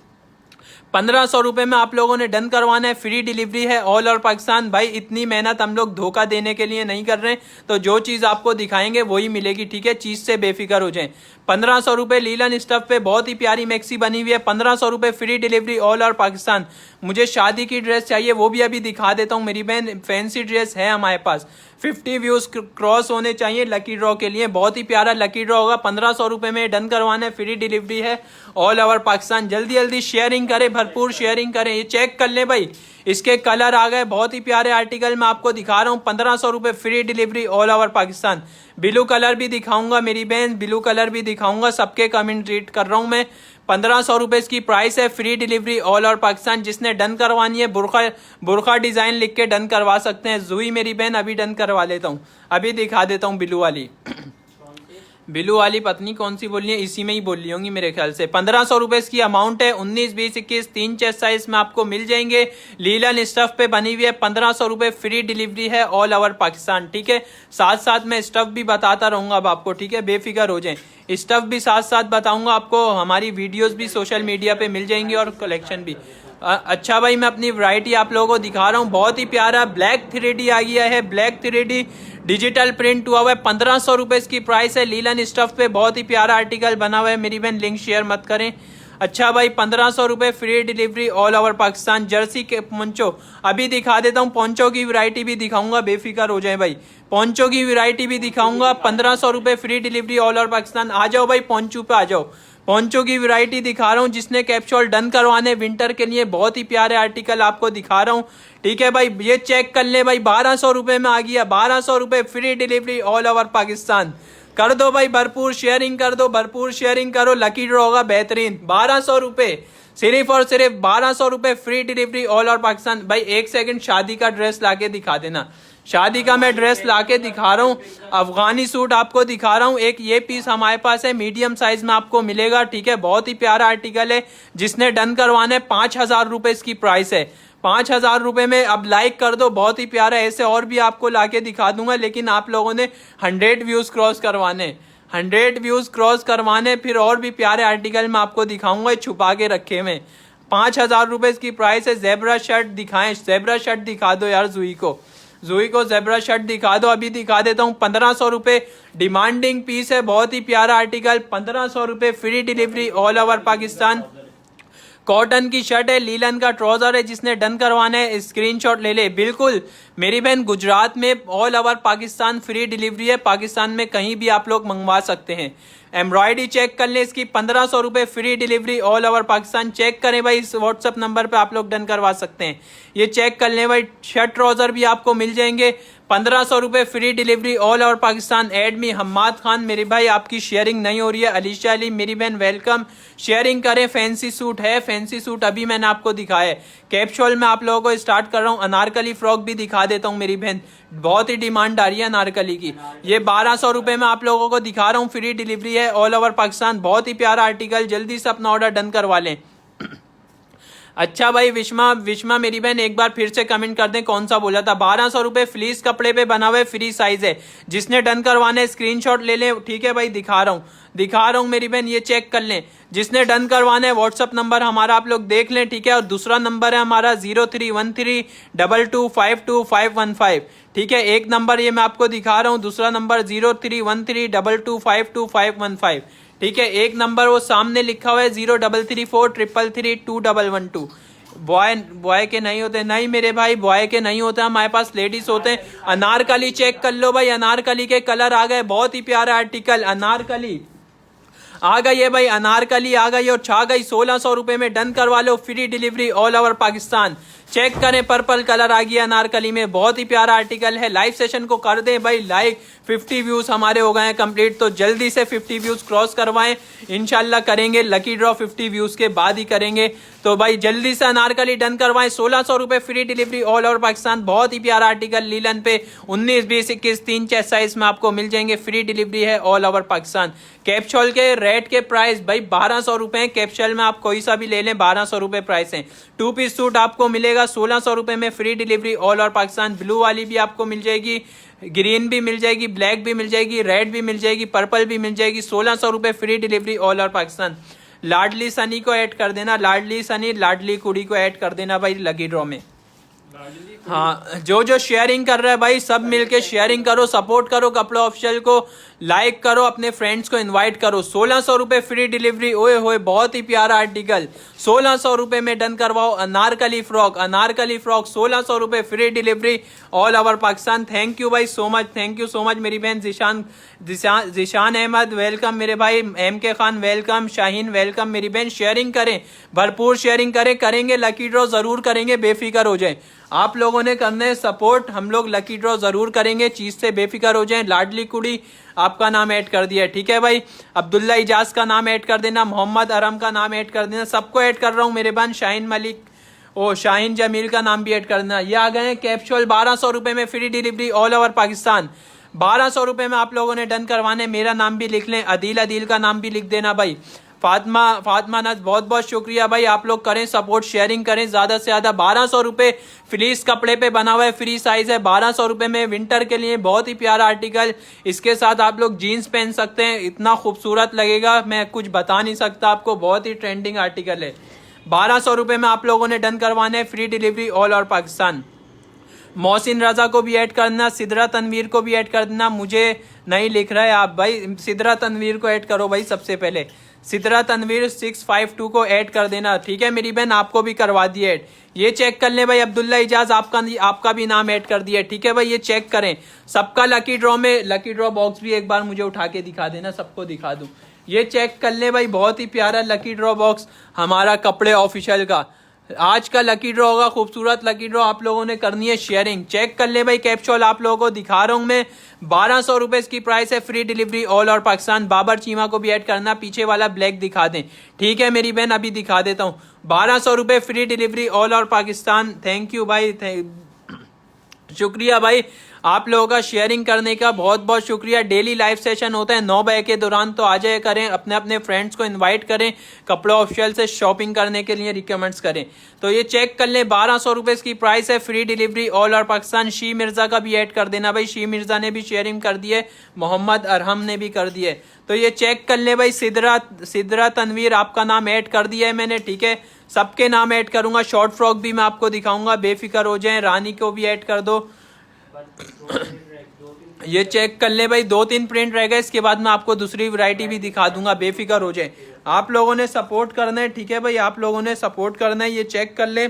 1500 रुपये में आप लोगों ने डन करवाना है, फ्री डिलीवरी है ऑल ओवर पाकिस्तान। भाई इतनी मेहनत हम लोग धोखा देने के लिए नहीं कर रहे हैं, तो जो चीज़ आपको दिखाएंगे वही मिलेगी, ठीक है। चीज़ से बेफिक्र हो जाएं। 1500 रुपये लीलन स्टफ पे बहुत ही प्यारी मैक्सी बनी हुई है। 1500 रुपये free delivery all over Pakistan. मुझे शादी की ड्रेस चाहिए, वो भी अभी दिखा देता हूँ मेरी बहन। फैंसी ड्रेस है हमारे पास, 50 व्यूज क्रॉस होने चाहिए लकी ड्रॉ के लिए। बहुत ही प्यारा लकी ड्रॉ होगा। 1500 रुपये में डन करवाना है, फ्री डिलीवरी है ऑल ओवर पाकिस्तान। जल्दी जल्दी शेयरिंग करें, भरपूर शेयरिंग करें। ये चेक कर ले भाई, इसके कलर आ गए, बहुत ही प्यारे आर्टिकल मैं आपको दिखा रहा हूँ। 1500 रुपये free delivery all over Pakistan. Blue colour भी दिखाऊंगा मेरी बहन, ब्लू कलर भी दिखाऊंगा, सबके कमेंट रीड कर रहा हूँ मैं। 1500 रुपये इसकी प्राइस है, free delivery all over Pakistan. जिसने डन करवानी है बुरखा डिजाइन लिख के डन करवा सकते हैं। जुई मेरी बहन अभी डन करवा लेता हूँ, अभी दिखा देता हूँ ब्लू वाली। ब्लू वाली पत्नी कौन सी बोल रही है, इसी में ही बोल रही होंगी मेरे ख्याल से। 1500 रुपए इसकी अमाउंट है। 19, 20, 21 3 चेस्ट साइज में आपको मिल जाएंगे। लीलन स्टफ पे बनी हुई है। 1500 रुपए फ्री डिलीवरी है ऑल ओवर पाकिस्तान, ठीक है। साथ साथ मैं स्टफ भी बताता रहूंगा अब आपको, ठीक है, बेफिक्र हो जाए। स्टफ भी साथ साथ बताऊंगा आपको, हमारी वीडियोस भी सोशल मीडिया पे मिल जाएंगी और कलेक्शन भी। अच्छा भाई, मैं अपनी वैरायटी आप लोगों को दिखा रहा हूँ। बहुत ही प्यारा ब्लैक 3D आ गया है, ब्लैक 3D डिजिटल प्रिंट हुआ है। 1500 रुपए इसकी प्राइस है। लीलन स्टफ पे बहुत ही प्यारा आर्टिकल बना हुआ है मेरी बहन, लिंक शेयर मत करें। अच्छा भाई, 1500 रुपए free delivery all over Pakistan. Jersey के पोंचो अभी दिखा देता हूँ, पोंचो की वैरायटी भी दिखाऊंगा, बेफिक्र हो जाए भाई। पोंचो की वैरायटी भी दिखाऊंगा। 1500 रुपए free delivery all over Pakistan. आ जाओ भाई, पोंचो पे आ जाओ। पोंचो की वैरायटी दिखा रहा हूँ। जिसने कैप्सूल डन करवाने विंटर के लिए, बहुत ही प्यारे आर्टिकल आपको दिखा रहा हूँ, ठीक है भाई। ये चेक कर ले भाई, 1200 रुपए में आ गया। 1200 रुपए free delivery all over Pakistan. कर दो भाई, भरपूर शेयरिंग कर दो, भरपूर शेयरिंग करो, लकी ड्रॉ होगा बेहतरीन। 1200 रुपए सिर्फ और सिर्फ 1200 रुपए free delivery all over Pakistan. भाई एक सेकंड, शादी का ड्रेस लाके दिखा देना। शादी का मैं ड्रेस लाके दिखा रहा हूँ, अफगानी सूट आपको दिखा रहा हूँ। एक ये पीस हमारे पास है, मीडियम साइज में आपको मिलेगा, ठीक है। बहुत ही प्यारा आर्टिकल है। जिसने डन करवाना है, 5000 रुपए इसकी प्राइस है। 5000 रुपए में अब लाइक कर दो, बहुत ही प्यारा। ऐसे और भी आपको लाके दिखा दूंगा, लेकिन आप लोगों ने 100 व्यूज क्रॉस करवाने, 100 व्यूज क्रॉस करवाने, फिर और भी प्यारे आर्टिकल मैं आपको दिखाऊंगा छुपा के रखे हुए। 5000 रुपए इसकी प्राइस है। जेब्रा शर्ट दिखाएं, जेब्रा शर्ट दिखा दो यार जुई को जेब्रा शर्ट दिखा दो। अभी दिखा देता हूँ। 1500 रुपए डिमांडिंग पीस है, बहुत ही प्यारा आर्टिकल। 1500 रुपए free delivery all over Pakistan. Cotton की शर्ट है, लीलन का ट्राउजर है। जिसने डन करवाना है स्क्रीनशॉट ले ले। बिल्कुल मेरी बहन, गुजरात में all over Pakistan free delivery है। पाकिस्तान में कहीं भी आप लोग मंगवा सकते हैं। एम्ब्रॉयडरी चेक कर ले, इसकी 1500 रुपए free delivery all over Pakistan. Check करें भाई, इस व्हाट्सअप नंबर पे आप लोग डन करवा सकते हैं। ये चेक कर लें भाई। शर्ट ट्राउजर भी आपको मिल जाएंगे। 1500 रुपए free delivery all over Pakistan. एडमी हम्माद खान मेरे भाई, आपकी शेयरिंग नहीं हो रही है। अलीशा अली मेरी बहन, वेलकम। शेयरिंग करें। फैंसी सूट है, फैंसी सूट अभी मैंने आपको दिखाया है। कैप्सूल में आप लोगों को स्टार्ट कर रहा हूँ। अनारकली फ्रॉक भी दिखा देता हूँ मेरी बहन, बहुत ही डिमांड आ रही है अनारकली की। ये 1200 रुपए में आप लोगों को दिखा रहा हूँ, फ्री डिलीवरी है ऑल ओवर पाकिस्तान। बहुत ही प्यारा आर्टिकल, जल्दी से अपना ऑर्डर डन करवा लें। अच्छा भाई, विश्मा मेरी बहन, एक बार फिर से कमेंट कर दें कौन सा बोला था। 1200 रुपए फ्लीस कपड़े पे बना हुआ फ्री साइज है। जिसने डन करवाना है स्क्रीनशॉट ले लें, ठीक है भाई। दिखा रहा हूँ मेरी बहन, ये चेक कर लें। जिसने डन करवाना है व्हाट्सअप नंबर हमारा आप लोग देख लें, ठीक है। और दूसरा नंबर है हमारा 0313225515, ठीक है। एक नंबर ये मैं आपको दिखा रहा हूँ, दूसरा नंबर 0313225515, ठीक है। एक नंबर वो सामने लिखा हुआ है 0334333212। बॉय के नहीं होते, नहीं मेरे भाई, बॉय के नहीं होता, हमारे पास लेडीज होते हैं। अनारकली चेक कर लो भाई, अनारकली के कलर आ गए, बहुत ही प्यारा आर्टिकल। अनारकली आ गई है भाई, अनारकली आ गई और छा गई। 1600 रुपए में डन करवा लो, free delivery all over Pakistan. Check करें, पर्पल कलर आ गया अनारकली में, बहुत ही प्यारा आर्टिकल है। लाइव सेशन को कर दें भाई लाइक। 50 व्यूज हमारे हो गए हैं कंप्लीट, तो जल्दी से 50 व्यूज क्रॉस करवाएं। इंशाल्लाह करेंगे लकी ड्रॉ, 50 व्यूज के बाद ही करेंगे। तो भाई जल्दी से अनारकली डन करवाएं। 1600 रुपए free delivery all over Pakistan. बहुत ही प्यारा आर्टिकल लीलन पे 19, 20, 21 3 चेस्ट साइज में आपको मिल जाएंगे। फ्री डिलीवरी है ऑल ओवर पाकिस्तान। कैप्सूल के रेट के प्राइस भाई 1200 रुपए। कैप्सूल में आप कोई सा भी ले लें, 1200 रुपए प्राइस है। 2 पीस सूट आपको मिलेगा 1600 रुपए में, free delivery all over Pakistan. Blue वाली भी आपको मिल जाएगी, ग्रीन भी मिल जाएगी, ब्लैक भी मिल जाएगी, रेड भी मिल जाएगी, पर्पल भी मिल जाएगी। 1600 रुपए free delivery all over Pakistan. Ladli Sunny को ऐड कर देना, लाडली सनी, लाडली कुड़ी को ऐड कर देना भाई लकी ड्रॉ में। हाँ, जो जो शेयरिंग कर रहा है भाई सब मिलके शेयरिंग करो, सपोर्ट करो कपड़ा ऑफिशियल को, लाइक करो, अपने फ्रेंड्स को इनवाइट करो। 1600 रुपए फ्री डिलीवरी, ओए होए बहुत ही प्यारा आर्टिकल। 1600 रुपए में डन करवाओ अनारकली फ्रॉक, अनारकली फ्रॉक 1600 रुपए free delivery all over Pakistan. Thank you भाई so much, thank you so much. मेरी बहन जिशान अहमद वेलकम, मेरे भाई MK Khan welcome, Shaheen welcome. मेरी बहन शेयरिंग करें, भरपूर शेयरिंग करें, करेंगे लकी ड्रॉ जरूर करेंगे, बेफिक्र हो जाए। आप लोगों ने करना है सपोर्ट, हम लोग लकी ड्रॉ जरूर करेंगे, चीज से बेफिक्र हो जाएं। लाडली कुड़ी आपका नाम ऐड कर दिया, ठीक है भाई। अब्दुल्ला इजाज का नाम ऐड कर देना, मोहम्मद अरम का नाम ऐड कर देना, सबको ऐड कर रहा हूँ। मेरे बहन शाहीन मलिक, ओ शाहीन जमील का नाम भी ऐड कर देना। ये आ गए हैं कैप्सूल 1200 रुपए में free delivery all over Pakistan. 1200 रुपए में आप लोगों ने डन करवाने, मेरा नाम भी लिख लें, अदील का नाम भी लिख देना भाई। फातिमा नज बहुत बहुत शुक्रिया भाई, आप लोग करें सपोर्ट, शेयरिंग करें ज्यादा से ज्यादा। 1200 रुपए फ्लीस कपड़े पे बना हुआ है, फ्री साइज है। 1200 रुपए में विंटर के लिए बहुत ही प्यारा आर्टिकल। इसके साथ आप लोग जीन्स पहन सकते हैं, इतना खूबसूरत लगेगा मैं कुछ बता नहीं सकता आपको, बहुत ही ट्रेंडिंग आर्टिकल है। 1200 रुपए में आप लोगों ने डन करवाने, free delivery all over Pakistan. Mohsin Raza को भी ऐड करना, सिदरा तनवीर को भी ऐड कर देना। मुझे नहीं लिख रहा है आप भाई, सिदरा तनवीर को ऐड करो भाई, सबसे पहले सिदरा तनवीर 652 को ऐड कर देना, ठीक है मेरी बहन, आपको भी करवा दिए ऐड। ये चेक कर ले भाई, अब्दुल्ला इजाज आपका भी नाम ऐड कर दिया, ठीक है भाई। ये चेक करें, सबका लकी ड्रॉ में, लकी ड्रॉ बॉक्स भी एक बार मुझे उठा के दिखा देना, सबको दिखा दूं। ये चेक कर ले भाई, बहुत ही प्यारा लकी ड्रॉ बॉक्स हमारा कपड़े ऑफिशियल का। आज का लकी ड्रॉ होगा, खूबसूरत लकी ड्रॉ, आप लोगों ने करनी है शेयरिंग। चेक कर ले भाई, कैप्सूल आप लोगों को दिखा रहा हूं मैं, 1200 रुपए इसकी प्राइस है, free delivery all over Pakistan. Babar Cheema को भी ऐड करना, पीछे वाला ब्लैक दिखा दें, ठीक है मेरी बहन, अभी दिखा देता हूं। 1200 रुपए free delivery all over Pakistan. Thank you भाई, शुक्रिया भाई आप लोगों का शेयरिंग करने का, बहुत बहुत शुक्रिया। डेली लाइव सेशन होता है 9 बजे के दौरान, तो आ जाए करें, अपने अपने फ्रेंड्स को इनवाइट करें, कपड़ा ऑफिशियल से शॉपिंग करने के लिए रिकमेंड्स करें। तो ये चेक कर लें, 1200 रुपए इसकी प्राइस है, free delivery all over Pakistan. She Mirza का भी ऐड कर देना भाई, शी मिर्जा ने भी शेयरिंग कर दी है, मोहम्मद अरहम ने भी कर दी है। तो ये चेक कर ले भाई, सिदरा तनवीर आपका नाम ऐड कर दिया है मैंने, ठीक है, सबके नाम ऐड करूंगा। शॉर्ट फ्रॉक भी मैं आपको दिखाऊंगा, बेफिक्र हो जाए। रानी को भी ऐड कर दो। ये चेक कर ले भाई, 2-3 प्रिंट रह गए, इसके बाद मैं आपको दूसरी वैरायटी भी दिखा दूंगा, बेफिक्र हो जाए। आप लोगों ने सपोर्ट करना है, ठीक है भाई, आप लोगों ने सपोर्ट करना है। ये चेक कर ले,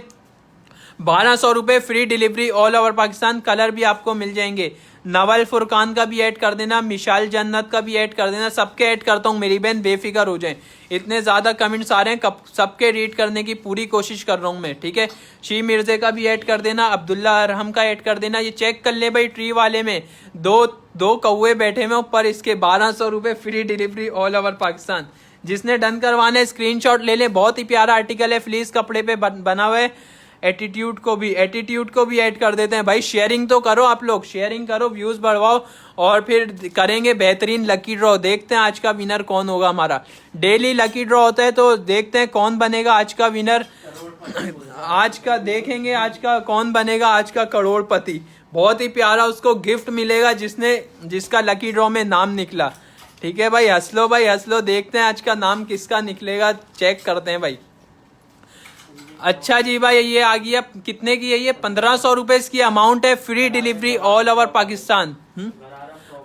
1200 रुपए free delivery all over Pakistan. Colour भी आपको मिल जाएंगे। नवल फुरकान का भी ऐड कर देना, मिशाल जन्नत का भी ऐड कर देना, सबके ऐड करता हूँ मेरी बहन, बेफिक्र हो जाए। इतने ज्यादा कमेंट्स आ रहे हैं, सबके रीड करने की पूरी कोशिश कर रहा हूँ मैं, ठीक है। शी मिर्जे का भी ऐड कर देना, अब्दुल्ला अरहम का ऐड कर देना। ये चेक कर ले भाई, ट्री वाले में दो कौवे बैठे हुए ऊपर, इसके 1200 रुपए free delivery all over Pakistan. जिसने डन करवाना स्क्रीनशॉट ले ले, बहुत ही प्यारा आर्टिकल है, फ्लीस कपड़े पे बना हुआ है। एटीट्यूड को भी ऐड कर देते हैं भाई। शेयरिंग तो करो आप लोग, शेयरिंग करो, व्यूज बढ़वाओ, और फिर करेंगे बेहतरीन लकी ड्रॉ। देखते हैं आज का विनर कौन होगा हमारा। डेली लकी ड्रॉ होता है, तो देखते हैं कौन बनेगा आज का विनर। आज का देखेंगे, आज का कौन बनेगा आज का करोड़पति। बहुत ही प्यारा उसको गिफ्ट मिलेगा जिसका लकी ड्रॉ में नाम निकला, ठीक है भाई। हंस लो भाई, हंस लो, देखते हैं आज का नाम किसका निकलेगा, चेक करते हैं भाई। अच्छा जी भाई, ये आ गया, कितने की है ये? 1500 रुपए इसकी अमाउंट है, free delivery all over Pakistan.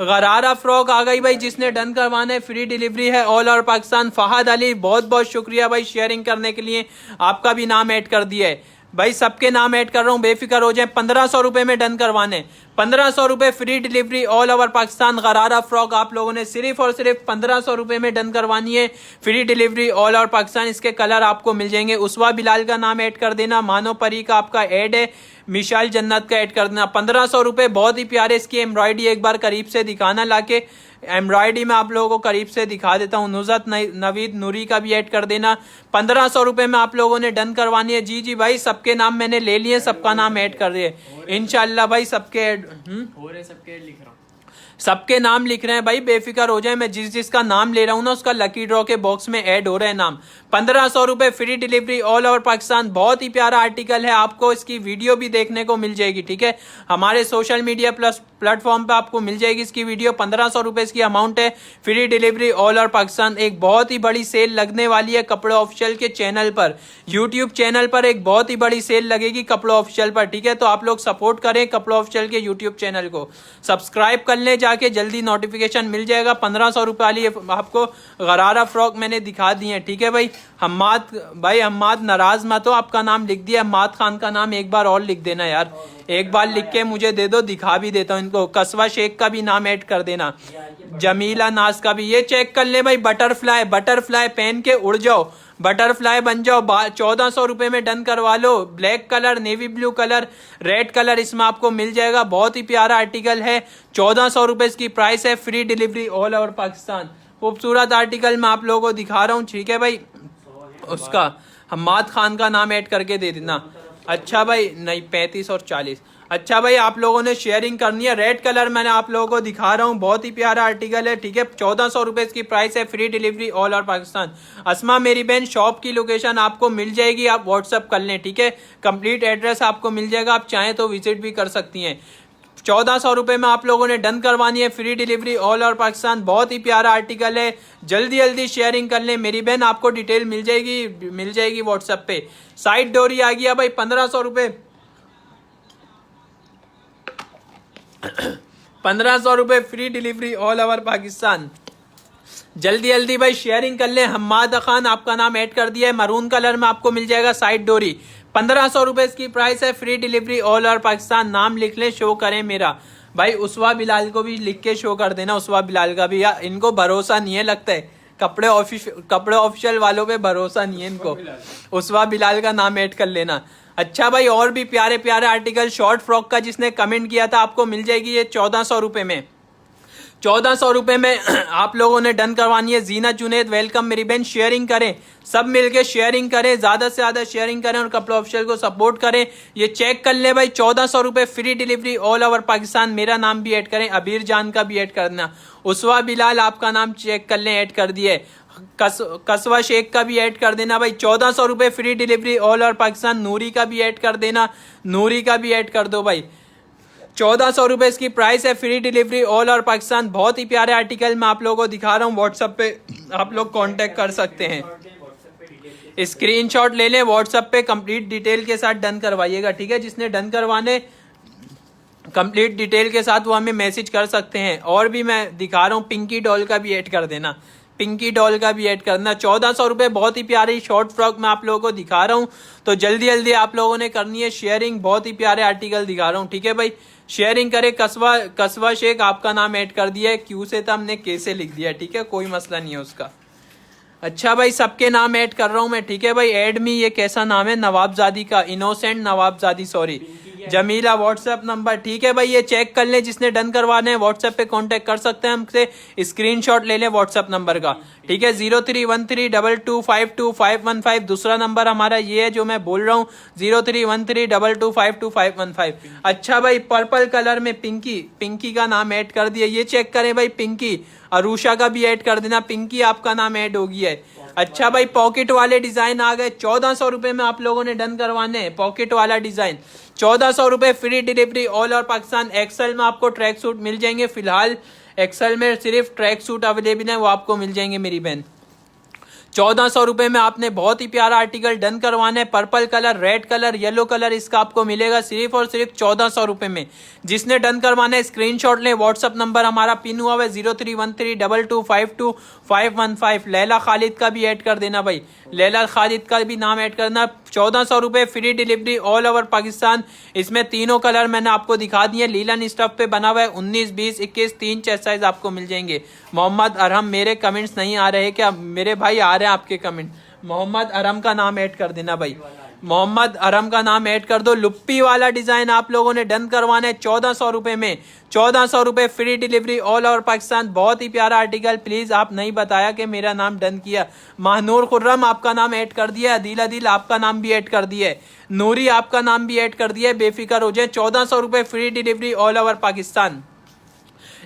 गरारा फ्रॉक आ गई भाई, जिसने डन करवाना है फ्री डिलीवरी है ऑल ओवर पाकिस्तान। फहद अली बहुत बहुत शुक्रिया भाई शेयरिंग करने के लिए, आपका भी नाम ऐड कर दिया है भाई, सबके नाम ऐड कर रहा हूँ, बेफिक्र हो जाए। 1500 रुपए में डन करवाने, 1500 रुपए free delivery all over Pakistan. गरारा फ्रॉक आप लोगों ने सिर्फ और सिर्फ 1500 रुपए में डन करवानी है, free delivery all over Pakistan. इसके कलर आपको मिल जाएंगे। उसवा बिलाल का नाम ऐड कर देना, मानो परी का आपका ऐड है, मिशाल जन्नत का ऐड कर देना। 1500 रुपए, बहुत ही प्यारे। इसकी एम्ब्रॉयडरी एक बार करीब से दिखाना लाके, एम्ब्रॉयडरी में आप लोगों को करीब से दिखा देता हूँ। नुजत नवीद नूरी का भी ऐड कर देना। 1500 रुपए में आप लोगों ने डन करवानी है। जी भाई, सबके नाम मैंने ले लिए, सबका नाम ऐड कर दिए इंशाल्लाह भाई, सबके ऐड
हो रहे, सबके ऐड लिख रहा हूँ।
सबके नाम लिख रहे हैं भाई, बेफिक्र हो जाए। मैं जिस जिसका नाम ले रहा हूँ ना उसका लकी ड्रॉ के बॉक्स में ऐड हो रहे हैं नाम। 1500 रुपए free delivery all over Pakistan. बहुत ही प्यारा आर्टिकल है, आपको इसकी वीडियो भी देखने को मिल जाएगी, ठीक है। हमारे सोशल मीडिया प्लस प्लेटफॉर्म पे आपको मिल जाएगी इसकी वीडियो। 1500 रुपए इसकी अमाउंट है, free delivery all over Pakistan. एक बहुत ही बड़ी सेल लगने वाली है कपड़े ऑफिशियल के चैनल पर, यूट्यूब चैनल पर एक बहुत ही बड़ी सेल लगेगी कपड़े ऑफिशियल पर, ठीक है। तो आप लोग सपोर्ट करें कपड़े ऑफिशियल के यूट्यूब चैनल को, सब्सक्राइब कर लें जाके, जल्दी नोटिफिकेशन मिल जाएगा। 1500 रुपए वाली आपको गरारा फ्रॉक मैंने दिखा दी है, ठीक है भाई। हम्माद नाराज मत हो, आपका नाम लिख दिया, हम्माद खान का नाम एक बार और लिख देना यार, एक बार लिख के मुझे दे दो, दिखा भी देता हूँ इनको। कस्बा शेख का भी नाम ऐड कर देना, जमीला नाज का भी। ये चेक कर ले भाई, बटरफ्लाई पहन के उड़ जाओ, बटरफ्लाई बन जाओ। 1400 रुपए में डन करवा लो। Black colour, navy blue colour, red colour इसमें आपको मिल जाएगा। बहुत ही प्यारा आर्टिकल है, 1400 रुपए इसकी प्राइस है, free delivery all over Pakistan. खूबसूरत आर्टिकल मैं आप लोगों को दिखा रहा हूँ, ठीक है भाई। उसका हम्माद खान का नाम ऐड करके दे देना। अच्छा भाई, नहीं 35 और 40। अच्छा भाई, आप लोगों ने शेयरिंग करनी है। रेड कलर मैंने आप लोगों को दिखा रहा हूँ, बहुत ही प्यारा आर्टिकल है, ठीक है। 1400 रुपए इसकी प्राइस है, free delivery all over Pakistan. Asma मेरी बहन, शॉप की लोकेशन आपको मिल जाएगी, आप व्हाट्सअप कर लें, ठीक है। कंप्लीट एड्रेस आपको मिल जाएगा, आप चाहें तो विजिट भी कर सकती हैं। 1400 रुपए में आप लोगों ने डन करवानी है, free delivery all over Pakistan. बहुत ही प्यारा आर्टिकल है, जल्दी जल्दी शेयरिंग कर लें मेरी बहन, आपको डिटेल मिल जाएगी व्हाट्सएप पे। साइड डोरी आ गया भाई, 1500 रुपए 1500 रुपए free delivery all over Pakistan. जल्दी जल्दी भाई शेयरिंग कर लें। हम्माद खान आपका नाम ऐड कर दिया है, मरून कलर में आपको मिल जाएगा साइड डोरी। 1500 रुपए इसकी प्राइस है, free delivery all over Pakistan. नाम लिख लें, शो करें मेरा भाई। उसवा बिलाल को भी लिख के शो कर देना, उसवा बिलाल का भी। यार इनको भरोसा नहीं है लगता है, कपड़े ऑफिशियल वालों पे भरोसा नहीं है इनको। उसवा बिलाल का नाम ऐड कर लेना। अच्छा भाई, और भी प्यारे प्यारे आर्टिकल शॉर्ट फ्रॉक का जिसने कमेंट किया था आपको मिल जाएगी ये 1400 रुपए में। 1400 रुपए में आप लोगों ने डन करवानी है। जीना जुनेद वेलकम मेरी बहन, शेयरिंग करें, सब मिलके शेयरिंग करें, ज्यादा से ज्यादा शेयरिंग करें और कपड़े ऑफिशियल को सपोर्ट करें। ये चेक कर ले भाई, 1400 रुपए free delivery all over Pakistan. मेरा नाम भी ऐड करें, अबीर जान का भी ऐड करना। उसवा बिलाल आपका नाम चेक कर लें, ऐड कर दिए। कस्बा शेख का भी ऐड कर देना भाई। 1400 रुपए free delivery all over Pakistan. Noori का भी ऐड कर देना, नूरी का भी ऐड कर दो भाई। 1400 रुपए इसकी प्राइस है, free delivery all over Pakistan. बहुत ही प्यारे आर्टिकल मैं आप लोगों को दिखा रहा हूँ, व्हाट्सएप पे आप लोग कांटेक्ट कर सकते हैं। स्क्रीनशॉट ले लें, व्हाट्सएप पे कंप्लीट डिटेल के साथ डन करवाइएगा, ठीक है। जिसने डन करवाने कंप्लीट डिटेल के साथ वो हमें मैसेज कर सकते हैं। और भी मैं दिखा रहा हूँ, पिंकी डॉल का भी ऐड कर देना, पिंकी डॉल का भी ऐड करना। 1400 रुपए, बहुत ही प्यारी शॉर्ट फ्रॉक मैं आप लोगों को दिखा रहा हूँ, तो जल्दी जल्दी आप लोगों ने करनी है शेयरिंग। बहुत ही प्यारे आर्टिकल दिखा रहा हूँ, ठीक है भाई। शेयरिंग करें। कस्बा शेख आपका नाम ऐड कर दिया है, क्यू से था हमने के से लिख दिया, ठीक है, कोई मसला नहीं है उसका। अच्छा भाई, सबके नाम ऐड कर रहा हूँ मैं, ठीक है भाई। एड मी, ये कैसा नाम है, नवाबजादी का, innocent Nawabzadi, sorry. Jamila WhatsApp number, ठीक है भाई। ये चेक कर लें, जिसने डन करवाने हैं व्हाट्सएप पे कांटेक्ट कर सकते हैं हमसे। स्क्रीनशॉट ले लें व्हाट्सएप नंबर का, ठीक है। 031322525515 दूसरा नंबर हमारा ये है जो मैं बोल रहा हूँ, 031322525515। अच्छा भाई, पर्पल कलर में पिंकी का नाम ऐड कर दिया। ये चेक करें भाई, पिंकी। अरूषा का भी ऐड कर देना, पिंकी आपका नाम ऐड हो गया है। अच्छा भाई, पॉकेट वाले डिजाइन आ गए। 1400 रुपए में आप लोगों ने डन करवाने हैं पॉकेट वाला डिजाइन। 1400 रुपए free delivery all over Pakistan. Excel में आपको ट्रैक सूट मिल जाएंगे, फिलहाल एक्सेल में सिर्फ ट्रैक सूट अवेलेबल है, वो आपको मिल जाएंगे मेरी बहन। 1400 रुपए में आपने बहुत ही प्यारा आर्टिकल डन करवाना है। Purple colour, red colour, yellow colour, इसका आपको मिलेगा सिर्फ और सिर्फ 1400 रुपए में। जिसने डन करवाना है स्क्रीनशॉट लें, व्हाट्सअप नंबर हमारा पिन हुआ है 031322525515। लैला खालिद का भी ऐड कर देना भाई, लैला खालिद का भी नाम ऐड करना। 1400 रुपए free delivery all over Pakistan. इसमें तीनों कलर मैंने आपको दिखा दिए, लीलन स्टफ पे बना हुआ है। 19, 20, 21, 3 चेस्ट साइज आपको मिल जाएंगे। मोहम्मद अरहम, मेरे कमेंट्स नहीं आ रहे क्या मेरे भाई? आ रहे हैं आपके कमेंट। मोहम्मद अरहम का नाम ऐड कर देना भाई, मोहम्मद अरहम का नाम ऐड कर दो। लुप्पी वाला डिजाइन आप लोगों ने डन करवाना है 1400 रुपए में। 1400 रुपए free delivery all over Pakistan. बहुत ही प्यारा आर्टिकल, प्लीज आप नहीं बताया कि मेरा नाम डन किया। महानूर खुर्रम आपका नाम ऐड कर दिया, अदील अदील आपका नाम भी ऐड कर दिया है, नूरी आपका नाम भी ऐड कर दिया है। बेफिक्र हो जाए, 1400 रुपए free delivery all over Pakistan.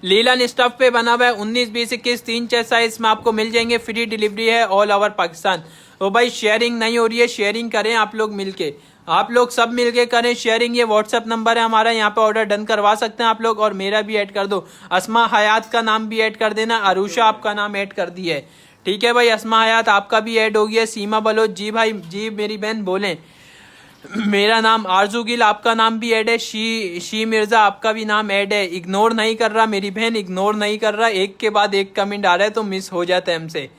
Linen stuff पे बना हुआ है 19, 20, 21 3 6 साइज में आपको मिल जाएंगे। फ्री डिलीवरी है ऑल ओवर पाकिस्तान। तो भाई शेयरिंग नहीं हो रही है, शेयरिंग करें आप लोग मिलके, आप लोग सब मिलके करें शेयरिंग। ये व्हाट्सएप नंबर है हमारा, यहाँ पे ऑर्डर डन करवा सकते हैं आप लोग। और मेरा भी ऐड कर दो, अस्मा हयात का नाम भी ऐड कर देना, अरुषा आपका नाम ऐड कर दिया है, ठीक है भाई। अस्मा हयात आपका भी ऐड हो गया। सीमा बलोच जी भाई जी मेरी बहन बोलें। मेरा नाम आरजू गिल, आपका नाम भी ऐड है। शी मिर्जा आपका भी नाम ऐड है। इग्नोर नहीं कर रहा मेरी बहन, इग्नोर नहीं कर रहा, एक के बाद एक कमेंट आ रहा है तो मिस हो जाता है हमसे।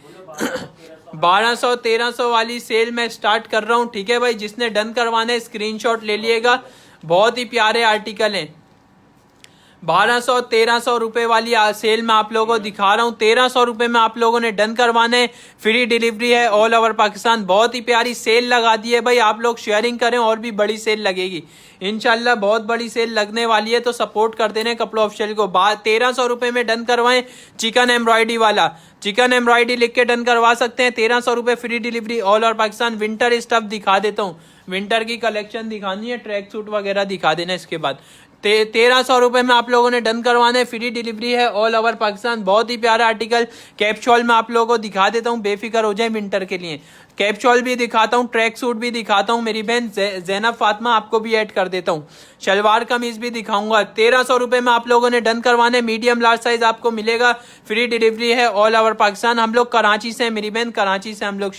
1200 1300 वाली सेल मैं स्टार्ट कर रहा हूँ, ठीक है भाई। जिसने डन करवाना है स्क्रीनशॉट ले लिएगा, बहुत ही प्यारे आर्टिकल हैं। 1200 1300 रुपए वाली सेल में आप लोगों को दिखा रहा हूँ। 1300 रुपए में आप लोगों ने डन करवाना है, फ्री डिलीवरी है ऑल ओवर पाकिस्तान। बहुत ही प्यारी सेल लगा दी है भाई, आप लोग शेयरिंग करें और भी बड़ी सेल लगेगी इंशाल्लाह, बहुत बड़ी सेल लगने वाली है। तो सपोर्ट कर देने कपड़ा ऑफिशियल को। 1300 रुपए में डन करवाएं। चिकन एम्ब्रॉयडरी वाला, चिकन एम्ब्रॉयडरी लिख के डन करवा सकते हैं। 1300 रुपए free delivery all over Pakistan. Winter stuff दिखा देता हूँ, विंटर की कलेक्शन दिखानी है, ट्रैक सूट वगैरह दिखा देना। इसके बाद 1300 रुपए में आप लोगों ने डन करवाना है, फ्री डिलीवरी है ऑल ओवर पाकिस्तान। बहुत ही प्यारा आर्टिकल कैप्शॉल में आप लोगों को दिखा देता हूँ, बेफिक्र हो जाए विंटर के लिए। कैप्शॉल भी दिखाता हूँ, ट्रैक सूट भी दिखाता हूँ। मेरी बहन जैनब फातिमा आपको भी ऐड कर देता हूँ, शलवार कमीज भी दिखाऊंगा। 1300 रुपए में आप लोगों ने डन करवाने, मीडियम लार्ज साइज आपको मिलेगा, फ्री डिलीवरी है ऑल ओवर पाकिस्तान। हम लोग कराची से हैं मेरी बहन, कराची से हम लोग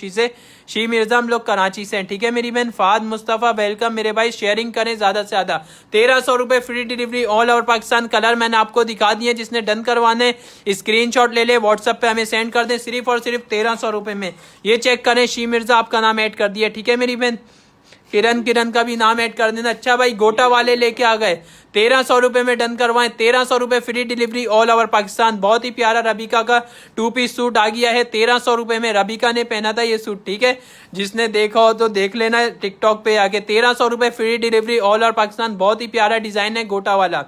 शी मिर्जा हम लोग कराची से हैं, ठीक है मेरी बहन। फाद मुस्तफा वेलकम मेरे भाई, शेयरिंग करें ज्यादा से ज्यादा। 1300 रुपए free delivery all over Pakistan. Colour मैंने आपको दिखा दिए, जिसने डन करवाने स्क्रीनशॉट ले ले, व्हाट्सएप पे हमें सेंड कर दें, सिर्फ और सिर्फ 1300 रुपए में। ये चेक करें, शी मिर्जा आपका नाम ऐड कर दिया, ठीक है मेरी बहन। किरण का भी नाम ऐड कर देना। अच्छा भाई गोटा वाले लेके आ गए, 1300 रुपए में डन करवाएं। 1300 रुपए free delivery all over Pakistan. बहुत ही प्यारा रबीका का 2 पीस सूट आ गया है 1300 रुपए में। रबीका ने पहना था ये सूट, ठीक है, जिसने देखा हो तो देख लेना टिकटॉक पे आके। 1300 रुपए free delivery all over Pakistan. बहुत ही प्यारा डिजाइन है गोटा वाला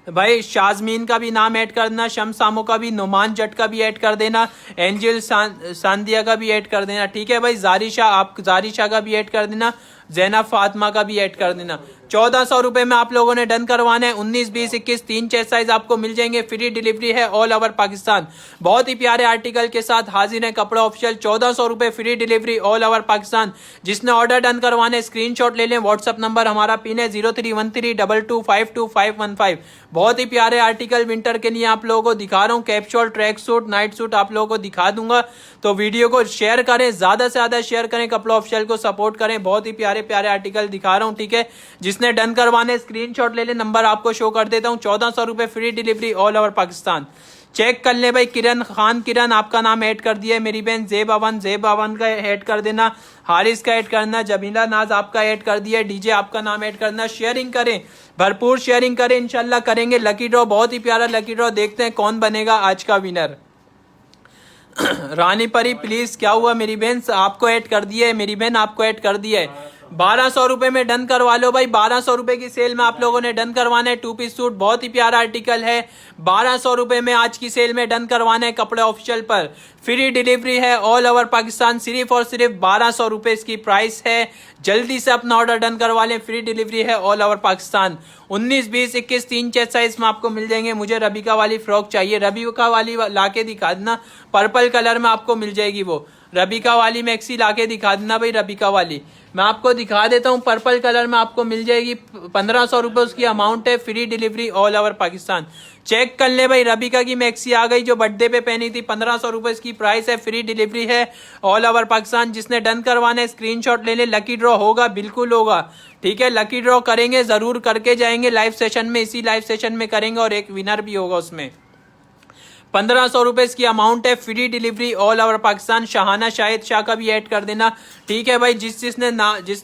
भाई। शाजमीन का भी नाम ऐड कर देना, शमसामो का भी, नुमान जट का भी ऐड कर देना, एंजल सांदिया का भी ऐड कर देना, ठीक है भाई। जारिशा का भी ऐड कर देना, जैनब फातिमा का भी ऐड कर देना। 1400 रुपए में आप लोगों ने डन करवाना है। 19, 20, 21 3 6 साइज आपको मिल जाएंगे, फ्री डिलीवरी है ऑल ओवर पाकिस्तान। बहुत ही प्यारे आर्टिकल के साथ हाजिर है कपड़ा ऑफिशियल। 1400 रुपए free delivery all over Pakistan. जिसने ऑर्डर डन करवाने स्क्रीनशॉट ले लें, व्हाट्सएप नंबर हमारा पिन है 0313225215। बहुत ही प्यारे आर्टिकल विंटर के लिए आप लोगों को दिखा रहा हूँ। कैप्शॉल, ट्रैक सूट, नाइट सूट आप लोगों को दिखा दूंगा। तो वीडियो को शेयर करें, ज्यादा से ज्यादा शेयर करें, कपड़ा ऑफिशियल को सपोर्ट करें। बहुत ही प्यारे प्यारे आर्टिकल दिखा रहा हूँ, ठीक है। जिसने डन करवाने स्क्रीनशॉट ले ले, नंबर आपको शो कर देता हूँ। 1400 रुपए free delivery all over Pakistan. Check कर ले भाई। किरण आपका नाम ऐड कर दिया है मेरी बहन। जेब अवन का ऐड कर देना, हारिस का ऐड करना, जमीला नाज आपका ऐड कर दिया, डीजे आपका नाम ऐड करना। शेयरिंग करें, भरपूर शेयरिंग करें, इंशाल्लाह करेंगे लकी ड्रॉ। बहुत ही प्यारा लकी ड्रॉ, देखते हैं कौन बनेगा आज का विनर। रानी परी प्लीज, क्या हुआ मेरी बहन, आपको ऐड कर दिया है मेरी बहन, आपको ऐड कर दिया है। 1200 रुपए में डन करवा लो भाई। 1200 रुपए की सेल में आप लोगों ने डन करवाना है। 2 पीस सूट, बहुत ही प्यारा आर्टिकल है। 1200 रुपए में आज की सेल में डन करवाना है कपड़े ऑफिशियल पर। फ्री डिलीवरी है ऑल ओवर पाकिस्तान। सिर्फ और सिर्फ 1200 रुपए इसकी प्राइस है। जल्दी से अपना ऑर्डर डन करवा लें, फ्री डिलीवरी है ऑल ओवर पाकिस्तान। 19, 20, 21 3 6 साइज में आपको मिल जाएंगे। मुझे रबीका वाली फ्रॉक चाहिए, रबीका वाली लाके दिखा देना, पर्पल कलर में आपको मिल जाएगी वो। रबीका वाली मैक्सी लाके दिखा देना भाई, रबीका वाली मैं आपको दिखा देता हूँ, पर्पल कलर में आपको मिल जाएगी। 1500 रुपए उसकी अमाउंट है, free delivery all over Pakistan. Check कर ले भाई, रबीका की मैक्सी आ गई जो बर्थडे पे पहनी थी। 1500 रुपए इसकी प्राइस है, फ्री डिलीवरी है ऑल ओवर पाकिस्तान। जिसने डन करवाना है स्क्रीनशॉट ले ले। लकी ड्रॉ होगा, बिल्कुल होगा, ठीक है। लकी ड्रॉ करेंगे, जरूर करके जाएंगे लाइव सेशन में, इसी लाइव सेशन में करेंगे और एक विनर भी होगा उसमें। 1500 रुपए इसकी अमाउंट है, free delivery all over Pakistan. Shahana Shahid Shah का भी ऐड कर देना, ठीक है भाई। जिस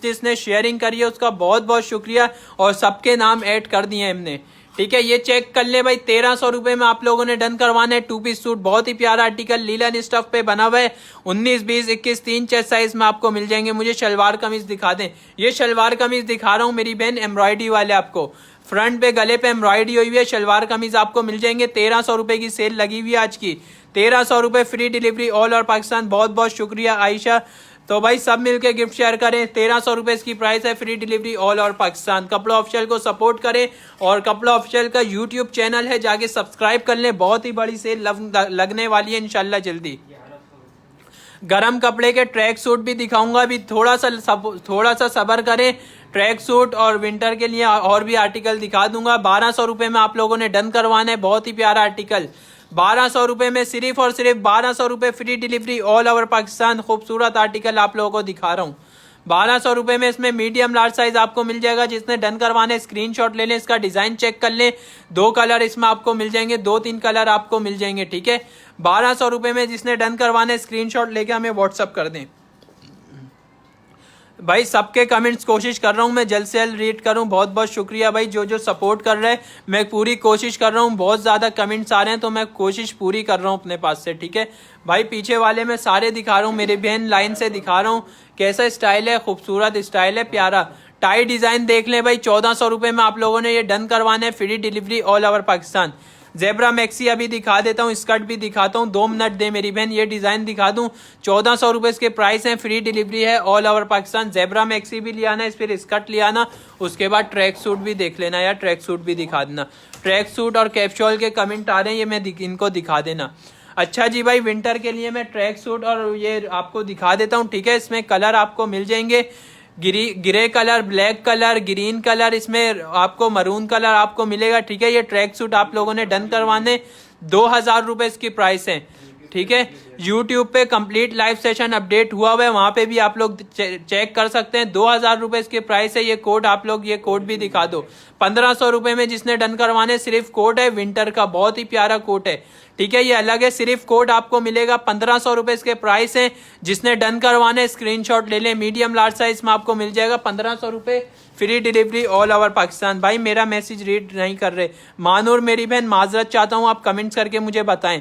जिसने शेयरिंग करी है उसका बहुत बहुत शुक्रिया, और सबके नाम ऐड कर दिए हमने, ठीक है। ये चेक कर ले भाई, 1300 रुपए में आप लोगों ने डन करवाना है। 2 पीस सूट, बहुत ही प्यारा आर्टिकल, लीलन स्टफ पे बना हुआ है। 19, 20, 21 3 6 साइज में आपको मिल जाएंगे। मुझे शलवार कमीज दिखा दें। ये शलवार कमीज दिखा रहा हूँ मेरी बहन, एम्ब्रॉयडरी वाले, आपको फ्रंट पे गले पे एम्ब्रॉयडरी हुई है। शलवार कमीज आपको मिल जाएंगे। 1300 रुपए की सेल लगी हुई है आज की। 1300 रुपए free delivery all over Pakistan. बहुत बहुत शुक्रिया आयशा तो भाई सब मिलके गिफ्ट शेयर करें। 1300 रुपए इसकी प्राइस है, free delivery all over Pakistan. कपड़ा ऑफिशियल को सपोर्ट करें और कपड़ा ऑफिशियल का यूट्यूब चैनल है, जाके सब्सक्राइब कर लें। बहुत ही बड़ी सेल लगने वाली है इंशाल्लाह जल्दी। गरम कपड़े के ट्रैक सूट भी दिखाऊंगा, अभी थोड़ा सा सब्र करें। ट्रैक सूट और विंटर के लिए और भी आर्टिकल दिखा दूंगा। 1200 रुपए में आप लोगों ने डन करवाना है, बहुत ही प्यारा आर्टिकल। 1200 रुपए में सिर्फ और सिर्फ 1200 रुपए free delivery all over Pakistan. खूबसूरत आर्टिकल आप लोगों को दिखा रहा हूँ 1200 रुपए में। इसमें मीडियम लार्ज साइज आपको मिल जाएगा। जिसने डन करवाने स्क्रीनशॉट ले लें, इसका डिजाइन चेक कर लें। 2 कलर इसमें आपको मिल जाएंगे, 2-3 कलर आपको मिल जाएंगे, ठीक है। 1200 रुपए में जिसने डन करवाने स्क्रीनशॉट लेके हमें व्हाट्सअप कर दें। भाई सबके कमेंट्स कोशिश कर रहा हूँ मैं जल्द से जल्द रीड करूँ। बहुत बहुत शुक्रिया भाई जो सपोर्ट कर रहे हैं। मैं पूरी कोशिश कर रहा हूँ, बहुत ज़्यादा कमेंट्स आ रहे हैं तो मैं कोशिश पूरी कर रहा हूँ अपने पास से, ठीक है भाई। पीछे वाले मैं सारे दिखा रहा हूँ, मेरी बहन लाइन से दिखा रहा हूँ। कैसा स्टाइल है, खूबसूरत स्टाइल है, प्यारा। टाई डिज़ाइन देख लें भाई। 1400 रुपये में आप लोगों ने ये डन करवाना है, free delivery all over Pakistan. Zebra maxi अभी दिखा देता हूँ, स्कर्ट भी दिखाता हूँ। 2 मिनट दे मेरी बहन, ये डिजाइन दिखा दूँ। 1400 रुपए इसके प्राइस हैं, फ्री डिलीवरी है all over Pakistan. Zebra maxi भी लिया ना, फिर स्कर्ट लिया ना, उसके बाद ट्रैक सूट भी देख लेना यार, ट्रैक सूट भी दिखा देना। ट्रैक सूट और कैप्शॉल के कमेंट आ रहे हैं, ये मैं इनको दिखा देना। अच्छा जी भाई, विंटर के लिए मैं ट्रैक सूट और ये आपको दिखा देता हूँ, ठीक है। इसमें कलर आपको मिल जाएंगे, grey colour, black colour, green colour, इसमें आपको मरून कलर आपको मिलेगा, ठीक है। ये ट्रैक सूट आप लोगों ने डन करवाने, 2000 रुपए इसकी प्राइस है, ठीक है। यूट्यूब पे कंप्लीट लाइव सेशन अपडेट हुआ है, वहां पे भी आप लोग चेक कर सकते हैं। 2000 रुपए इसके प्राइस है। ये कोड आप लोग, ये कोड भी दिखा दो। 1500 रुपए में जिसने डन करवाने, सिर्फ कोड है विंटर का, बहुत ही प्यारा कोट है, ठीक है। ये अलग है, सिर्फ कोड आपको मिलेगा। 1500 रुपए इसके प्राइस है। जिसने डन करवाने स्क्रीनशॉट ले लें, मीडियम लार्ज साइज में आपको मिल जाएगा। 1500 रुपए free delivery all over Pakistan. भाई मेरा मैसेज रीड नहीं कर रहे मानूर मेरी बहन, माजरत चाहता हूँ, आप कमेंट्स करके मुझे बताएं।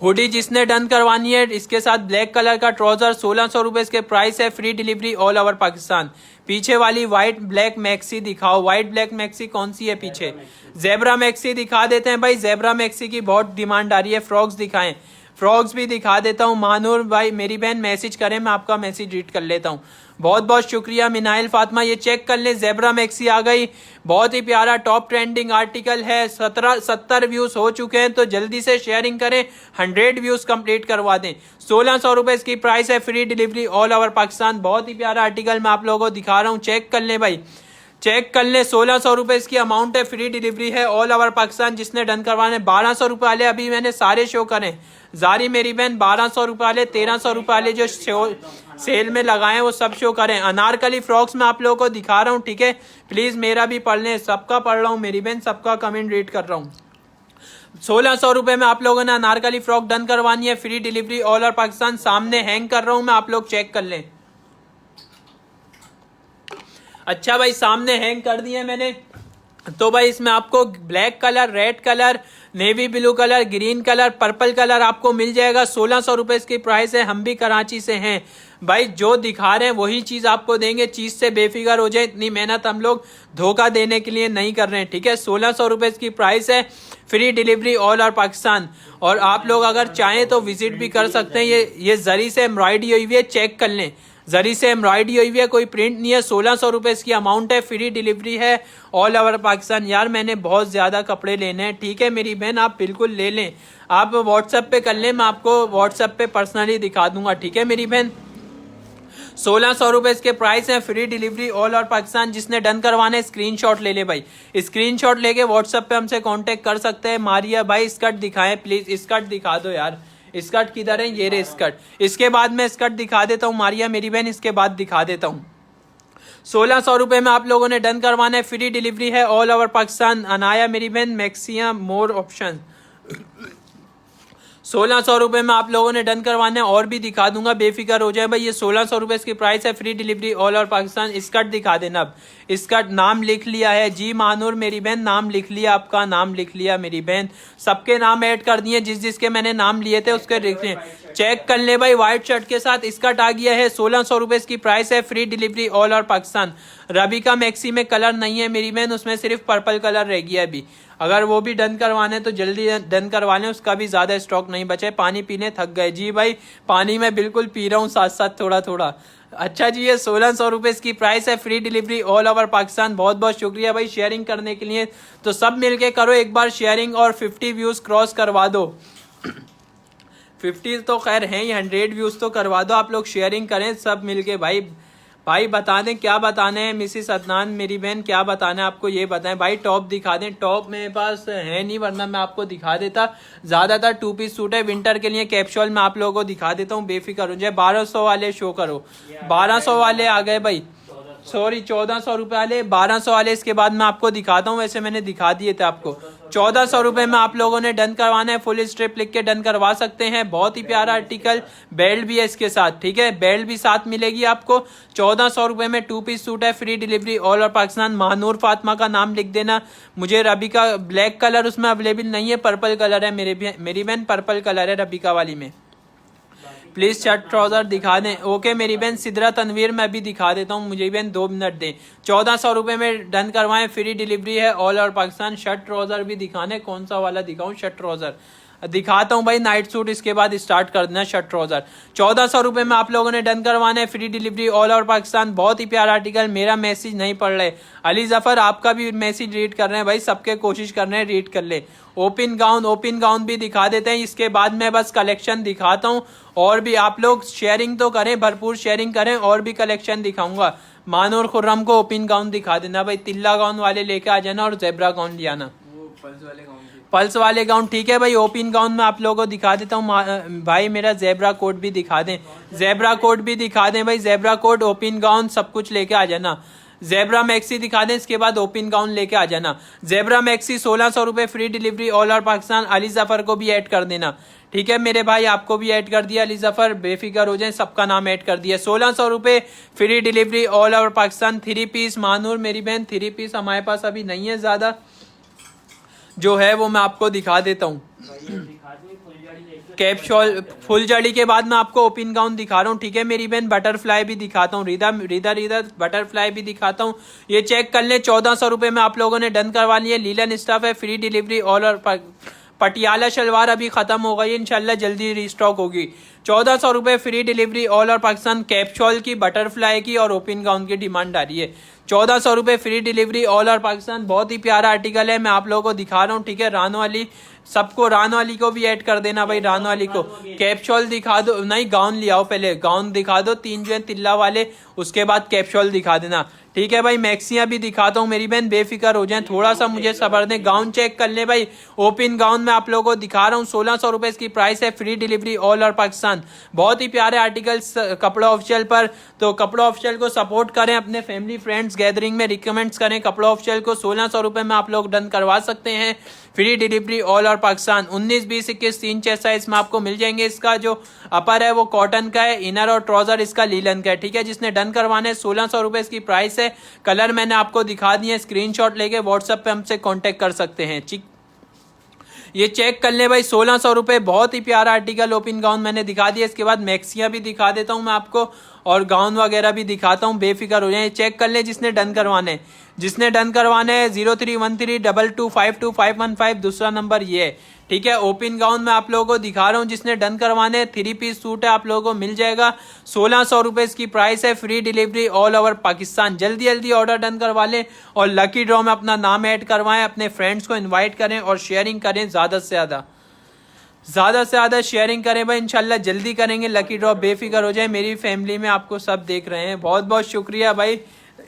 हुडी जिसने डन करवानी है, इसके साथ ब्लैक कलर का ट्राउजर, 1600 रुपए इसके प्राइस है, free delivery all over Pakistan. पीछे वाली व्हाइट ब्लैक मैक्सी दिखाओ, व्हाइट ब्लैक मैक्सी कौन सी है पीछे? जेब्रा मैक्सी दिखा देते हैं भाई। जेब्रा मैक्सी की बहुत डिमांड आ रही है, फ्रॉक्स दिखाएं। फ्रॉक्स भी दिखा देता हूँ। मानूर भाई मेरी बहन मैसेज करें, मैं आपका मैसेज रीड कर लेता हूँ। बहुत बहुत शुक्रिया मिनाइल फातिमा, ये चेक कर लें। जेब्रा मैक्सी आ गई, बहुत ही प्यारा टॉप ट्रेंडिंग आर्टिकल है। 70 व्यूज हो चुके हैं, तो जल्दी से शेयरिंग करें, 100 व्यूज कंप्लीट करवा दें। 1600 रुपए इसकी प्राइस है, free delivery all over Pakistan. बहुत ही प्यारा आर्टिकल मैं आप लोगों को दिखा रहा हूँ, चेक कर लें भाई, चेक कर लें। 1600 रुपए इसकी अमाउंट है, फ्री डिलीवरी है ऑल ओवर पाकिस्तान। जिसने डन करवाने 1200 रुपए वाले अभी मैंने सारे शो करें। जारी मेरी बहन 1200 रुपए वाले, 1300 रुपए वाले जो सेल में लगाए वो सब शो करें। अनारकली फ्रॉक्स में आप लोगों को दिखा रहा हूँ, ठीक है। प्लीज मेरा भी पढ़ लें, सबका पढ़ रहा हूँ मेरी बहन, सबका कमेंट रीड कर रहा हूँ। 1600 रुपए में आप लोगों ने अनारकली फ्रॉक डन करवानी है, free delivery all over Pakistan. सामने हैंग कर रहा हूँ मैं, आप लोग चेक कर लें। अच्छा भाई, सामने हैंग कर दिए मैंने। तो भाई इसमें आपको black colour, red colour, navy blue colour, green colour, purple colour आपको मिल जाएगा। 1600 रुपए इसकी प्राइस है। हम भी कराची से हैं भाई, जो दिखा रहे हैं वही चीज आपको देंगे। चीज से बेफिक्र हो जाए, इतनी मेहनत हम लोग धोखा देने के लिए नहीं कर रहे हैं, ठीक है। 1600 रुपए इसकी प्राइस है, free delivery all over Pakistan. और आप लोग अगर चाहें तो विजिट भी कर सकते हैं। ये जरी से एम्ब्रॉयडरी हुई है, चेक कर लें। जरी से एम्ब्रॉयडरी हुई है, कोई प्रिंट नहीं है। 1600 रुपए इसकी अमाउंट है, फ्री डिलीवरी है ऑल ओवर पाकिस्तान। यार मैंने बहुत ज्यादा कपड़े लेने हैं, ठीक है मेरी बहन, आप बिल्कुल ले लें। आप व्हाट्सएप पे कर लें, मैं आपको व्हाट्सएप पे पर्सनली दिखा दूंगा, ठीक है मेरी बहन। 1600 रुपए इसके प्राइस है, free delivery all over Pakistan. जिसने डन करवाने स्क्रीनशॉट ले ले भाई, स्क्रीनशॉट लेके व्हाट्सएप पे हमसे कांटेक्ट कर सकते हैं। मारिया भाई स्कर्ट दिखाएं प्लीज, स्कर्ट दिखा दो यार। स्कर्ट किधर है? ये रे स्कर्ट। इसके बाद मैं स्कर्ट दिखा देता हूँ मारिया मेरी बहन, इसके बाद दिखा देता हूँ। 1600 रुपए में आप लोगों ने डन करवाना है, फ्री डिलीवरी है ऑल ओवर पाकिस्तान। अनाया मेरी बहन, मैक्सिया मोर ऑप्शन। 1600 रुपए में आप लोगों ने डन करवाना है, और भी दिखा दूंगा, बेफिक्र हो जाए भाई। ये 1600 रुपए इसकी प्राइस है, free delivery all over Pakistan. Skirt दिखा देना। अब स्कर्ट नाम लिख लिया है जी मानूर मेरी बहन, नाम लिख लिया, आपका नाम लिख लिया मेरी बहन। सबके नाम ऐड कर दिए, जिस जिसके मैंने नाम लिए थे उसके लिख लिए। चेक कर ले भाई, व्हाइट शर्ट के साथ स्कर्ट आ गया है। 1600 रुपए इसकी प्राइस है, free delivery all over Pakistan. Rabi का मैक्सी में कलर नहीं है मेरी बहन, उसमें सिर्फ पर्पल कलर रह गया अभी। अगर वो भी डन करवाने तो जल्दी डन करवा लें, उसका भी ज़्यादा स्टॉक नहीं बचे। पानी पीने थक गए जी भाई, पानी मैं बिल्कुल पी रहा हूँ साथ साथ थोड़ा थोड़ा। अच्छा जी, ये 1600 रुपये इसकी प्राइस है, free delivery all over Pakistan. बहुत बहुत शुक्रिया भाई शेयरिंग करने के लिए। तो सब मिलके करो एक बार शेयरिंग और 50 व्यूज़ क्रॉस करवा दो। 50 तो खैर हैं ही, 100 व्यूज़ तो करवा दो आप लोग, शेयरिंग करें सब मिलके। भाई बता दें क्या बताने हैं मिसिस अदनान मेरी बहन, क्या बताना है आपको ये बताएं भाई। टॉप दिखा दें, टॉप मेरे पास है नहीं वरना मैं आपको दिखा देता। ज़्यादातर 2 पीस सूट है विंटर के लिए, कैप्सूल में आप लोगों को दिखा देता हूँ, बेफिक्र हो जाए। 1200 वाले शो करो, 1200 वाले आ गए भाई, सॉरी 1400 रुपये वाले, 1200 वाले इसके बाद मैं आपको दिखाता हूँ। वैसे मैंने दिखा दिए थे आपको। 1400 रुपये में आप लोगों ने डन करवाना है, फुल स्ट्रिप लिख के डन करवा सकते हैं। बहुत ही प्यारा आर्टिकल, बेल्ट भी है इसके साथ, ठीक है, बेल्ट भी साथ मिलेगी आपको। 1400 रुपये में 2 पीस सूट है, free delivery all over Pakistan. Mahnoor Fatima का नाम लिख देना। मुझे रबिका ब्लैक कलर उसमें अवेलेबल नहीं है, पर्पल कलर है मेरी बहन, पर्पल कलर है रबिका वाली में। प्लीज शर्ट ट्राउजर दिखा दें। ओके मेरी बहन सिदरा तनवीर, मैं भी दिखा देता हूँ, मुझे बहन 2 मिनट दें। 1400 रुपये में डन करवाएं, फ्री डिलीवरी है all over Pakistan. Shirt trouser भी दिखाने, कौन सा वाला दिखाऊं? शर्ट ट्राउजर दिखाता हूँ भाई, नाइट सूट इसके बाद स्टार्ट कर देना। शर्ट ट्राउजर 1400 रुपये में आप लोगों ने डन करवाना है, free delivery all over Pakistan. बहुत ही प्यारा आर्टिकल। मेरा मैसेज नहीं पढ़ रहे अली जफर, आपका भी मैसेज रीड कर रहे हैं भाई, सबके कोशिश कर रहे हैं रीड कर ले। ओपन गाउन भी दिखा देते हैं। इसके बाद मैं बस कलेक्शन दिखाता हूँ, और भी आप लोग शेयरिंग तो करें, भरपूर शेयरिंग करें, और भी कलेक्शन दिखाऊंगा। मानूर खुर्रम को ओपन गाउन दिखा देना भाई, तिल्ला गाउन वाले लेके आ जाना, और जेब्रा गाउन ले आना, पल्स वाले गाउन, ठीक है भाई। ओपन गाउन में आप लोगों को दिखा देता हूँ भाई। मेरा जेब्रा कोट भी दिखा दें, जेब्रा कोट भी दिखा दें भाई, जेब्रा कोट, ओपन गाउन सब कुछ लेके आ जाना। जेब्रा मैक्सी दिखा दें, इसके बाद ओपन गाउन लेके आ जाना। जेब्रा मैक्सी 1600 रुपये, free delivery all over Pakistan. Ali Zafar को भी ऐड कर देना, ठीक है मेरे भाई, आपको भी ऐड कर दिया अली जफर, बेफिक्र हो जाए, सबका नाम ऐड कर दिया। 1600 रुपये, free delivery all over Pakistan. 3 piece मानूर मेरी बहन, 3 पीस हमारे पास अभी नहीं है ज़्यादा, जो है वो मैं आपको दिखा देता हूँ। कैप्शॉल फुल जड़ी के बाद मैं आपको ओपन गाउन दिखा रहा हूँ, ठीक है मेरी बहन। बटरफ्लाई भी दिखाता हूँ, रीदा बटरफ्लाई भी दिखाता हूँ। ये चेक कर लें, 1400 रुपये में आप लोगों ने डन करवा लिया। लीलन स्टफ है, free delivery all over. Patiala shalwar अभी खत्म हो गई, इंशाल्लाह जल्दी रिस्टॉक होगी। 1400 रुपये, free delivery all over Pakistan. कैप्शॉल की, बटरफ्लाई की और ओपन गाउन की डिमांड आ रही है। 1400 रुपये, free delivery all over Pakistan. बहुत ही प्यारा आर्टिकल है, मैं आप लोगों को दिखा रहा हूँ, ठीक है। रानो वाली सबको, रानो वाली को भी ऐड कर देना भाई, रानो वाली को। कैप्शॉल दिखा दो, नहीं गाउन ले आओ, पहले गाउन दिखा दो 3 जो है तिल्ला वाले, उसके बाद कैप्शॉल दिखा देना, ठीक है भाई। मैक्सियाँ भी दिखाता हूँ मेरी बहन, बेफिक्र हो जाए, थोड़ा सा मुझे सब्र दें। गाउन चेक कर ले भाई, ओपन गाउन में आप लोगों को दिखा रहा हूँ। 1600 रुपये इसकी प्राइस है, free delivery all over Pakistan. बहुत ही प्यारे आर्टिकल्स कपड़ा ऑफिशियल पर, तो कपड़ा ऑफिशियल को सपोर्ट करें, अपने फैमिली फ्रेंड्स गैदरिंग में रिकमेंड्स करें कपड़ा ऑफिशियल को। 1600 रुपये में आप लोग डन करवा सकते हैं, free delivery all over Pakistan. 19, 20, 21, 3 6 size में आपको मिल जाएंगे। इसका जो अपर है वो कॉटन का है, इनर और ट्राउजर इसका लीलन का है, ठीक है। जिसने डन करवाने 1600 रुपये इसकी प्राइस है। कलर मैंने आपको दिखा दिए, स्क्रीनशॉट लेके व्हाट्सएप पे हमसे कांटेक्ट कर सकते हैं, ठीक। ये चेक कर ले भाई, 1600 रुपये, बहुत ही प्यारा आर्टिकल। ओपन गाउन मैंने दिखा दिया, इसके बाद मैक्सियाँ भी दिखा देता हूँ मैं आपको, और गाउन वगैरह भी दिखाता हूँ, बेफिक्र हो जाए। चेक कर ले जिसने डन करवाने, जिसने डन करवाने 031322525515, दूसरा नंबर ये है, ठीक है। ओपन गाउन में आप लोगों को दिखा रहा हूँ, जिसने डन करवाने 3 पीस सूट है, आप लोगों को मिल जाएगा। 1600 रुपये इसकी प्राइस है, free delivery all over Pakistan. जल्दी जल्दी ऑर्डर डन करवा लें, और लकी ड्रॉ में अपना नाम ऐड करवाएं, अपने फ्रेंड्स को इन्वाइट करें, और शेयरिंग करें ज़्यादा से ज़्यादा शेयरिंग करें भाई, इंशाल्लाह जल्दी करेंगे लकी ड्रॉ, बेफिक्र हो जाए। मेरी फैमिली में आपको सब देख रहे हैं, बहुत बहुत शुक्रिया भाई।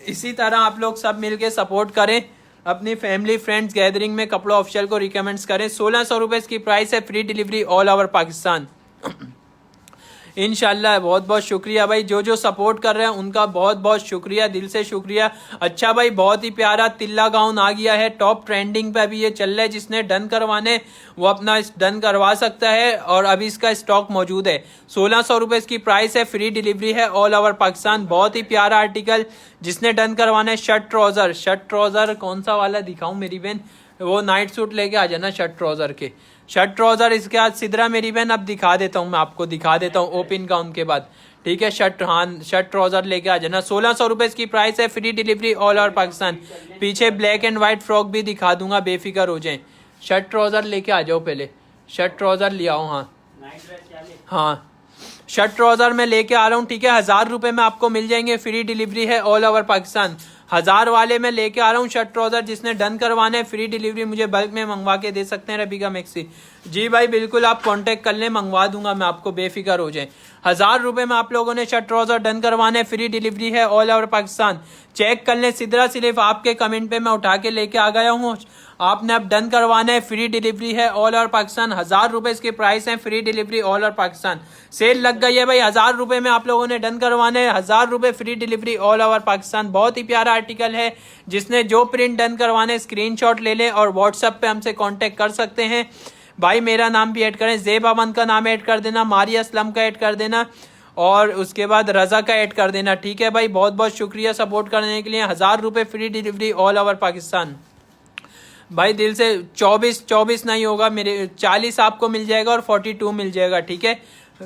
इसी तरह आप लोग सब मिलके सपोर्ट करें, अपनी फैमिली फ्रेंड्स गैदरिंग में कपड़ा ऑफिशियल को रिकमेंड्स करें। 1600 रुपये इसकी प्राइस है, free delivery all over Pakistan. इंशाल्लाह बहुत बहुत शुक्रिया भाई, जो सपोर्ट कर रहे हैं उनका बहुत बहुत शुक्रिया, दिल से शुक्रिया। अच्छा भाई, बहुत ही प्यारा तिल्ला गाउन आ गया है, टॉप ट्रेंडिंग पे अभी ये चल रहा है। जिसने डन करवाने वो अपना डन करवा सकता है, और अभी इसका स्टॉक मौजूद है। 1600 रुपये इसकी प्राइस है, फ्री डिलीवरी है ऑल ओवर पाकिस्तान। बहुत ही प्यारा आर्टिकल, जिसने डन करवाना है। शर्ट ट्राउजर कौन सा वाला दिखाऊं मेरी बहन, वो नाइट सूट लेके आ जाना शर्ट ट्राउजर के। शर्ट ट्राउजर इसके बाद सिदरा मेरी बहन अब दिखा देता हूँ, मैं आपको दिखा देता हूँ ओपन गाउन के बाद, ठीक है। शर्ट, हाँ शर्ट ट्राउजर लेके आ जाना। 1600 रुपये इसकी प्राइस है, free delivery all over Pakistan. पीछे ब्लैक एंड व्हाइट फ्रॉक भी दिखा दूंगा, बेफिक्र हो जाए। शर्ट ट्राउजर लेके आ जाओ, पहले शर्ट ट्राउजर ले आओ। हाँ शर्ट ट्राउजर मैं लेके आ रहा हूँ, ठीक है। 1000 रुपये में आपको मिल जाएंगे, फ्री डिलीवरी है ऑल ओवर पाकिस्तान। 1000 वाले में लेके आ रहा हूँ शर्ट ट्राउजर, जिसने डन करवाने फ्री डिलीवरी मुझे बल्क में मंगवा के दे सकते हैं। रबीका मैक्सी, जी भाई बिल्कुल, आप कांटेक्ट कर लें, मंगवा दूंगा मैं आपको, बेफिक्र हो जाए। 1000 रुपये में आप लोगों ने शर्ट ट्राउजर डन करवाने, फ्री डिलीवरी है ऑल ओवर पाकिस्तान। चेक कर लें, सिदरा सिर्फ आपके कमेंट पे मैं उठा के लेके आ गया हूँ। आपने अब डन करवाना है, फ्री डिलीवरी है ऑल ओवर पाकिस्तान। 1000 रुपये इसके प्राइस है, free delivery all over Pakistan. Sale लग गई है भाई, 1000 रुपये में आप लोगों ने डन करवाने हैं। 1000 रुपये free delivery all over Pakistan. बहुत ही प्यारा आर्टिकल है, जिसने जो प्रिंट डन करवाने स्क्रीनशॉट ले लें और व्हाट्सएप पे हमसे कांटेक्ट कर सकते हैं। भाई मेरा नाम भी ऐड करें, ज़ेब अमन का नाम ऐड कर देना, मारिया असलम का ऐड कर देना, और उसके बाद रजा का ऐड कर देना, ठीक है भाई। बहुत बहुत शुक्रिया सपोर्ट करने के लिए। 1000 रुपये free delivery all over Pakistan. भाई दिल से 24 नहीं होगा मेरे, 40 आपको मिल जाएगा और 42 मिल जाएगा, ठीक है।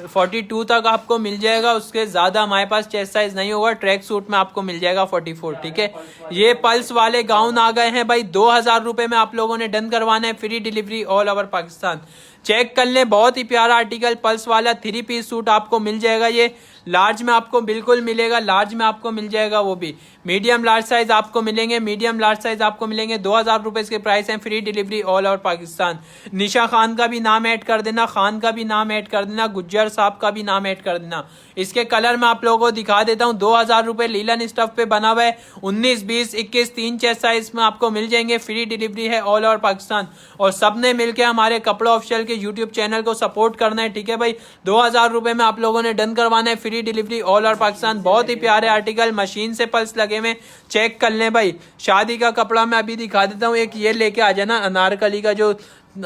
42 तक आपको मिल जाएगा, उसके ज़्यादा हमारे पास चेस्ट साइज नहीं होगा। ट्रैक सूट में आपको मिल जाएगा 44, ठीक है। ये पल्स वाले गाउन आ गए हैं भाई, 2000 रुपये में आप लोगों ने डन करवाना है, free delivery all over Pakistan. Check कर लें, बहुत ही प्यारा आर्टिकल, पल्स वाला 3 पीस सूट आपको मिल जाएगा। ये लार्ज में आपको बिल्कुल मिलेगा, लार्ज में आपको मिल जाएगा, वो भी मीडियम लार्ज साइज आपको मिलेंगे, मीडियम लार्ज साइज आपको मिलेंगे। 2000 रुपये इसके प्राइस हैं, free delivery all over Pakistan. Nisha Khan का भी नाम ऐड कर देना, खान का भी नाम ऐड कर देना, गुज्जर साहब का भी नाम ऐड कर देना। इसके कलर मैं आप लोगों को दिखा देता हूँ। 2000 रुपये लीलन स्टफ पे बना हुआ है, 19, 20, 21, 3 चेस्ट साइज में आपको मिल जाएंगे, फ्री डिलीवरी है ऑल ओवर पाकिस्तान। और सबने मिलकर हमारे कपड़ा ऑफिशियल के यूट्यूब चैनल को सपोर्ट करना है, ठीक है भाई। 2000 रुपये में आप लोगों ने डन करवाना है, free delivery all over Pakistan. बहुत ही प्यारे आर्टिकल, मशीन से पल्स लगे हुए, चेक कर लें भाई। शादी का कपड़ा मैं अभी दिखा देता हूँ, एक ये लेके आ जाना, अनारकली का, जो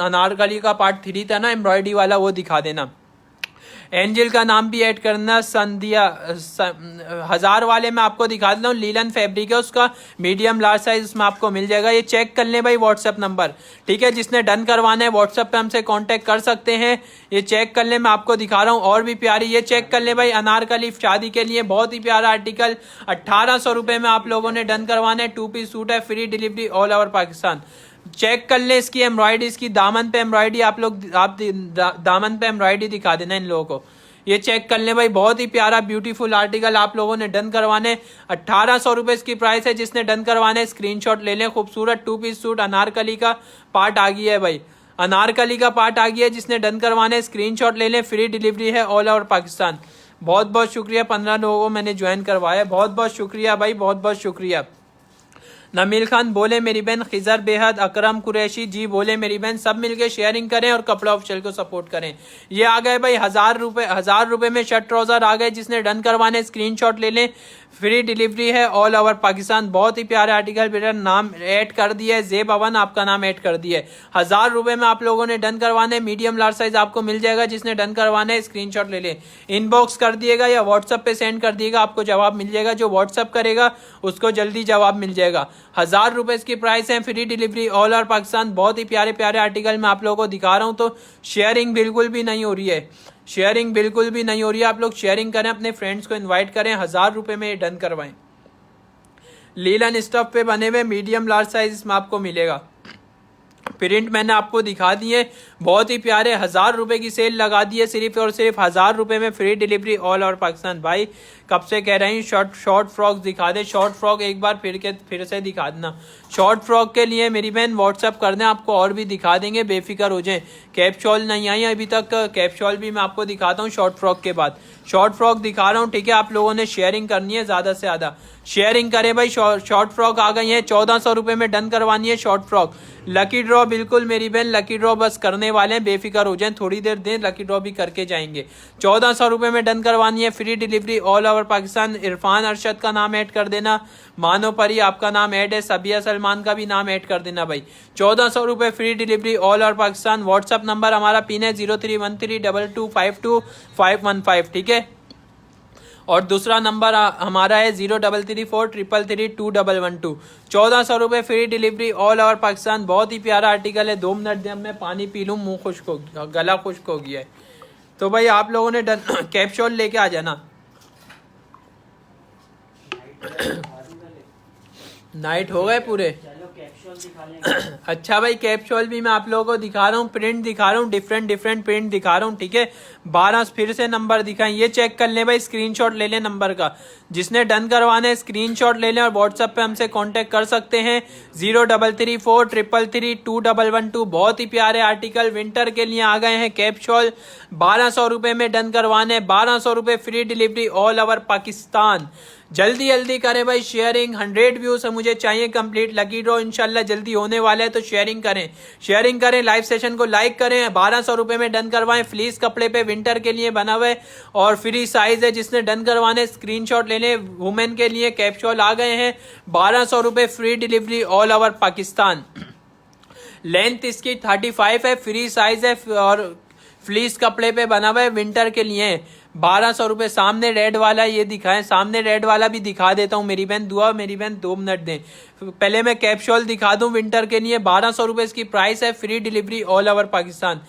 अनारकली का पार्ट 3 था ना एम्ब्रॉयडरी वाला, वो दिखा देना। एंजल का नाम भी ऐड करना। संध्या 1000 वाले में आपको दिखा देता हूँ, लीलन फैब्रिक है, उसका मीडियम लार्ज साइज उसमें आपको मिल जाएगा। ये चेक कर लें भाई, व्हाट्सएप नंबर, ठीक है। जिसने डन करवाना है व्हाट्सएप पे हमसे कांटेक्ट कर सकते हैं। ये चेक कर लें, मैं आपको दिखा रहा हूँ और भी प्यारी। ये चेक कर लें भाई, अनारकली शादी के लिए बहुत ही प्यारा आर्टिकल। 1800 रुपये में आप लोगों ने डन करवाना है, 2 पीस सूट है, free delivery all over Pakistan. Check कर ले इसकी एम्ब्रॉयडरी, इसकी दामन पे एम्ब्रॉयडरी, आप दामन पे एम्ब्रॉयडरी दिखा देना इन लोगों को। ये चेक कर ले भाई, बहुत ही प्यारा ब्यूटीफुल आर्टिकल आप लोगों ने डन करवाने। 1800 रुपये इसकी प्राइस है, जिसने डन करवाने स्क्रीनशॉट ले लें। खूबसूरत 2 पीस सूट, अनारकली का पार्ट आ गया है भाई, अनारकली का पार्ट आ गया है। जिसने डन करवाने स्क्रीनशॉट ले लें, फ्री डिलीवरी है ऑल ओवर पाकिस्तान। बहुत बहुत शुक्रिया, 15 लोगों को मैंने ज्वाइन करवाया, बहुत बहुत शुक्रिया भाई, बहुत बहुत शुक्रिया। नमील खान बोले मेरी बहन, खिजर बेहद, अकरम कुरैशी जी बोले मेरी बहन, सब मिलके शेयरिंग करें और कपड़ा ऑफिशियल को सपोर्ट करें। ये आ गए भाई 1000 रुपये में शर्ट ट्राउजर आ गए। जिसने डन करवाने स्क्रीनशॉट ले लें, फ्री डिलीवरी है ऑल ओवर पाकिस्तान। बहुत ही प्यारे आर्टिकल, बेटा नाम ऐड कर दिया है, ज़ेब अवन आपका नाम ऐड कर दिया है। 1000 रुपये में आप लोगों ने डन करवाने, मीडियम लार्ज साइज आपको मिल जाएगा। जिसने डन करवाना है स्क्रीनशॉट ले लें, इनबॉक्स कर दिएगा या व्हाट्सएप पे सेंड कर दिएगा, आपको जवाब मिल जाएगा। जो व्हाट्सएप करेगा उसको जल्दी जवाब मिल जाएगा। 1000 रुपये इसकी प्राइस है, free delivery all over Pakistan. बहुत ही प्यारे प्यारे आर्टिकल मैं आप लोगों को दिखा रहा हूँ, तो शेयरिंग बिल्कुल भी नहीं हो रही है, शेयरिंग बिल्कुल भी नहीं हो रही है। आप लोग शेयरिंग करें, अपने फ्रेंड्स को इनवाइट करें। 1000 रुपये में ये डन करवाएं। लीलन स्टफ पे बने हुए मीडियम लार्ज साइज इसमें आपको मिलेगा। प्रिंट मैंने आपको दिखा दिए, बहुत ही प्यारे। 1000 रुपये की सेल लगा दी है, सिर्फ और सिर्फ 1000 रुपये में free delivery all over Pakistan. भाई कब से कह रहे हैं शॉर्ट फ्रॉक दिखा दे, शॉर्ट फ्रॉक एक बार फिर से दिखा देना। शॉर्ट फ्रॉक के लिए मेरी बहन व्हाट्सअप कर दें, आपको और भी दिखा देंगे, बेफिक्र हो जाएं। कैप शॉल नहीं आई अभी तक, कैप शॉल भी मैं आपको दिखाता हूँ शॉर्ट फ्रॉक के बाद। शॉर्ट फ्रॉक दिखा रहा हूँ, ठीक है। आप लोगों ने शेयरिंग करनी है, ज़्यादा से ज़्यादा शेयरिंग करें भाई। शॉर्ट फ्रॉक आ गई है, 1400 रुपये में डन करवानी है शॉर्ट फ्रॉक। लकी ड्रॉ बिल्कुल मेरी बहन, लकी ड्रॉ बस करने वाले हैं, बेफिक्र हो जाएं, थोड़ी देर दें, लकी ड्रॉ भी करके जाएंगे। 1400 रुपये में डन करवानी है, free delivery all over Pakistan. Irfan Arshad का नाम ऐड कर देना, मानो परी आपका नाम ऐड है, सबिया सलमान का भी नाम ऐड कर देना भाई। 1400 रुपये free delivery all over Pakistan. WhatsApp number हमारा पिन है 0313225215, ठीक है। और दूसरा नंबर हमारा है 0334333212। 1400 रुपये free delivery all over Pakistan. बहुत ही प्यारा आर्टिकल है। 2 मिनट दे, मैं पानी पी लूँ, गला खुश्क हो गया है। तो भाई आप लोगों ने कैप्शॉल लेके आ जाना। नाइट हो गए पूरे।
चलो कैप्सूल दिखा लेंगे।
अच्छा भाई, कैप्सूल भी मैं आप लोगों को दिखा रहा हूँ, प्रिंट दिखा रहा हूँ, डिफरेंट प्रिंट दिखा रहा हूँ, ठीक है। 12 फिर से नंबर दिखाएं, ये चेक कर लें भाई, स्क्रीनशॉट ले लें नंबर का। जिसने डन करवाना है स्क्रीनशॉट ले लें और व्हाट्सएप पे हमसे कांटेक्ट कर सकते हैं 0334333212। बहुत ही प्यारे आर्टिकल विंटर के लिए आ गए हैं कैप्सूल। 1200 रुपये में डन करवाने, 1200 रुपये free delivery all over Pakistan. जल्दी जल्दी करें भाई शेयरिंग, 100 व्यूज मुझे चाहिए कंप्लीट। लकी ड्रॉ इंशाल्लाह जल्दी होने वाला है, तो शेयरिंग करें, लाइव सेशन को लाइक करें। 1200 रुपये में डन करवाएं, फ्लीस कपड़े पे विंटर के लिए बना हुआ है और फ्री साइज है। जिसने डन करवाने स्क्रीनशॉट ले लें। वुमेन के लिए कैप्सूल आ गए हैं, 1200 रुपये free delivery all over Pakistan. Length इसकी 35 है, फ्री साइज है और फ्लीस कपड़े पे बना हुआ है, विंटर के लिए 1200 रुपये। सामने रेड वाला ये दिखाएं, सामने रेड वाला भी दिखा देता हूँ मेरी बहन, दुआ मेरी बहन 2 मिनट दें। पहले मैं कैप्सूल दिखा दूं विंटर के लिए। 1200 रुपये इसकी प्राइस है, free delivery all over Pakistan.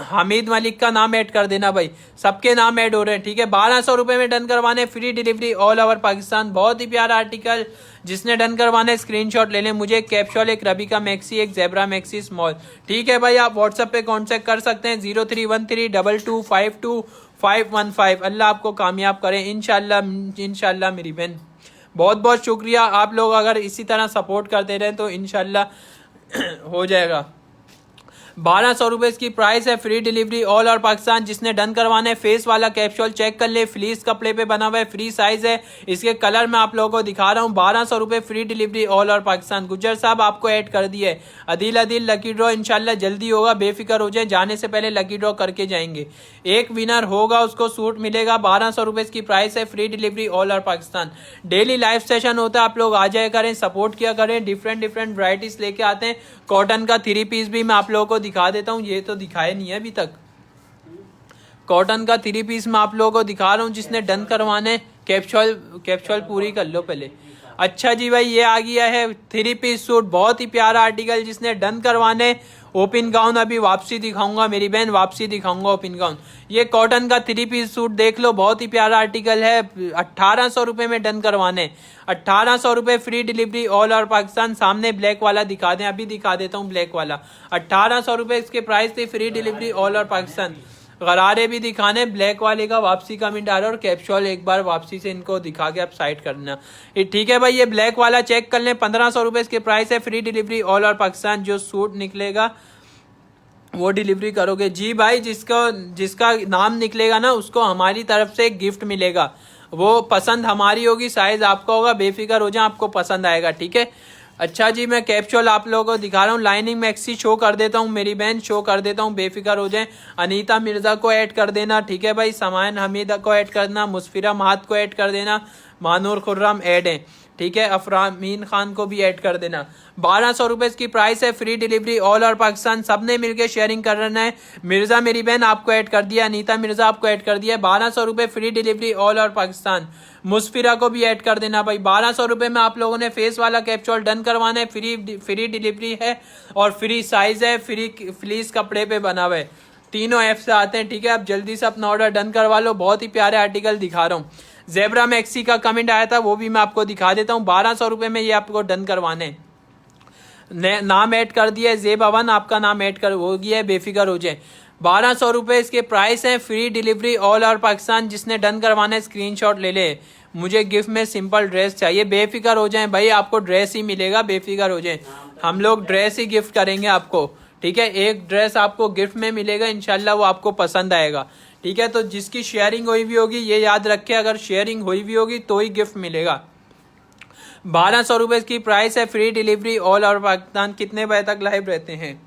Hamid Malik का नाम ऐड कर देना भाई, सबके नाम ऐड हो रहे हैं, ठीक है। 1200 रुपये में डन करवाने, free delivery all over Pakistan. बहुत ही प्यारा आर्टिकल, जिसने डन करवाने स्क्रीनशॉट ले लें। मुझे एक कैप्सूल, एक रबिका मैक्सी, एक जेब्रा मैक्सी स्मॉल, ठीक है भाई। आप व्हाट्सएप पे कॉन्टेक्ट कर सकते हैं 031322525515। अल्लाह आपको कामयाब करें इंशाल्लाह मेरी बहन। बहुत बहुत शुक्रिया, आप लोग अगर इसी तरह सपोर्ट करते रहें तो इंशाल्लाह हो जाएगा। 1200 रुपये इसकी प्राइस है, free delivery all over Pakistan. जिसने डन करवाना है फेस वाला कैप्सूल चेक कर ले, फ्लीस कपड़े पे बना हुआ है, फ्री साइज है। इसके कलर मैं आप लोगों को दिखा रहा हूँ। 1200 रुपये free delivery all over Pakistan. Gujjar साहब आपको ऐड कर दिए। अदिल लकी ड्रॉ इंशाल्लाह जल्दी होगा, बेफिक्र हो जाए। जाने से पहले लकी ड्रॉ करके जाएंगे, एक विनर होगा उसको सूट मिलेगा। 1200 रुपये इसकी प्राइस है, free delivery all over Pakistan. Daily live session होता है, आप लोग आ जाया करें, सपोर्ट किया करें। डिफरेंट वैरायटीज लेके आते हैं। कॉटन का 3 पीस भी मैं आप लोगों को दिखा देता हूँ, ये तो दिखाया नहीं है अभी तक। कॉटन का 3 पीस मैं आप लोगों को दिखा रहा हूँ। जिसने डन करवाने कैप्सूल पूरी कर लो पहले। अच्छा जी भाई, ये आ गया है 3 पीस सूट, बहुत ही प्यारा आर्टिकल। जिसने डन करवाने ओपन गाउन अभी वापसी दिखाऊंगा मेरी बहन, वापसी दिखाऊंगा ओपन गाउन। ये कॉटन का 3 पीस सूट देख लो, बहुत ही प्यारा आर्टिकल है। 1800 रुपये में डन करवाने, 1800 रुपये free delivery all over Pakistan. सामने ब्लैक वाला दिखा दें, अभी दिखा देता हूँ ब्लैक वाला। 1800 रुपये इसके प्राइस थी, free delivery all over Pakistan. गरारे भी दिखाने, ब्लैक वाले का वापसी का मिनट आ रहा है और कैप्सूल एक बार वापसी से इनको दिखा के आप साइड करना, ठीक है भाई। ये ब्लैक वाला चेक कर लें, 1500 रुपये इसके प्राइस है, free delivery all over Pakistan. जो सूट निकलेगा वो डिलीवरी करोगे जी भाई, जिसका नाम निकलेगा ना उसको हमारी तरफ से एक गिफ्ट मिलेगा। वो पसंद हमारी होगी, साइज आपका होगा, बेफिक्र हो जाए, आपको पसंद आएगा, ठीक है। अच्छा जी, मैं कैप्सूल आप लोगों को दिखा रहा हूँ। लाइनिंग मैक्सी शो कर देता हूँ मेरी बहन, शो कर देता हूँ, बेफिक्र हो जाए। अनीता मिर्जा को ऐड कर देना, ठीक है भाई। समायन हमीदा को ऐड करना, मुस्फिरा महात को ऐड कर देना, मानूर खुर्रम ऐड है, ठीक है। अफरामीन खान को भी ऐड कर देना। 1200 रुपये इसकी प्राइस है, free delivery all over Pakistan. सबने मिलकर शेयरिंग करना है। मिर्जा मेरी बहन आपको ऐड कर दिया, अनीता मिर्जा आपको ऐड कर दिया। 1200 रुपये free delivery all over Pakistan. Musfira को भी ऐड कर देना भाई। 1200 रुपये में आप लोगों ने फेस वाला कैप्सूल डन करवाना है, फ्री डिलीवरी है और फ्री साइज है, फ्री फ्लीस कपड़े पे बना हुआ है। तीनों ऐप से आते हैं, ठीक है। आप जल्दी से अपना ऑर्डर डन करवा लो। बहुत ही प्यारे आर्टिकल दिखा रहा हूँ। जेब्रा मैक्सी का कमेंट आया था, वो भी मैं आपको दिखा देता हूँ। 1200 रुपये में ये आपको डन करवाने। नाम ऐड कर दिया है, जेब1 आपका नाम ऐड कर हो गया है, बेफिक्र हो जाए। 1200 रुपये इसके प्राइस हैं, free delivery all over Pakistan. जिसने डन करवाना है स्क्रीनशॉट ले ले। मुझे गिफ्ट में सिंपल ड्रेस चाहिए, बेफिक्र हो जाए भाई, आपको ड्रेस ही मिलेगा, बेफिक्र हो जाए। हम लोग ड्रेस ही गिफ्ट करेंगे आपको, ठीक है। एक ड्रेस आपको गिफ्ट में मिलेगा, इंशाल्लाह वो आपको पसंद आएगा, ठीक है। तो जिसकी शेयरिंग हुई भी होगी, ये याद रखे, अगर शेयरिंग हुई भी होगी तो ही गिफ्ट मिलेगा। 1200 रुपये की प्राइस है, free delivery all over Pakistan. कितने बजे तक लाइव रहते हैं?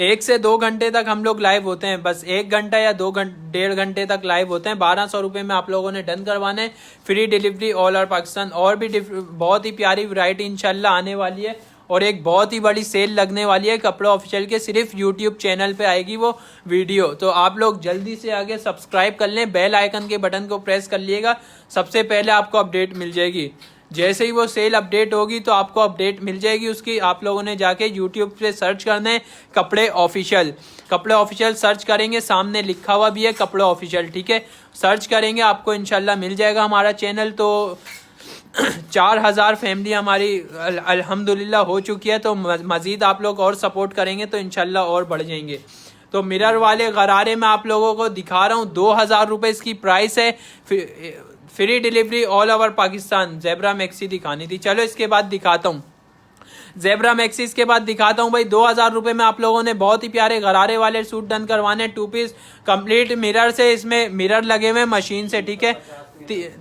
1 से 2 घंटे तक हम लोग लाइव होते हैं, बस 1 घंटा या 1.5 घंटे तक लाइव होते हैं। 1200 रुपये में आप लोगों ने डन करवाना है, free delivery all over Pakistan. और भी बहुत ही प्यारी वैरायटी इंशाल्लाह आने वाली है और एक बहुत ही बड़ी सेल लगने वाली है कपड़ा ऑफिशियल के, सिर्फ यूट्यूब चैनल पे आएगी वो वीडियो। तो आप लोग जल्दी से आगे सब्सक्राइब कर लें, बेल आइकन के बटन को प्रेस कर लिएगा, सबसे पहले आपको अपडेट मिल जाएगी। जैसे ही वो सेल अपडेट होगी तो आपको अपडेट मिल जाएगी उसकी। आप लोगों ने जाके यूट्यूब पे सर्च करना है कपड़े ऑफिशियल सर्च करेंगे, सामने लिखा हुआ भी है कपड़े ऑफिशियल, ठीक है। सर्च करेंगे आपको इंशाल्लाह मिल जाएगा हमारा चैनल। तो 4000 फैमिली हमारी अल्हम्दुलिल्लाह हो चुकी है। तो मज़ीद आप लोग और सपोर्ट करेंगे तो इंशाल्लाह और बढ़ जाएंगे। तो मिरर वाले गरारे में आप लोगों को दिखा रहा हूँ, 2000 रुपये इसकी प्राइस है, free delivery all over Pakistan. Zebra maxi दिखानी थी, चलो इसके बाद दिखाता हूँ। ज़ेब्रा मैक्सीज के बाद दिखाता हूँ भाई, 2000 रुपये में आप लोगों ने बहुत ही प्यारे गरारे वाले सूट डन करवाने, 2 पीस कंप्लीट मिरर से, इसमें मिरर लगे हुए मशीन से, ठीक है।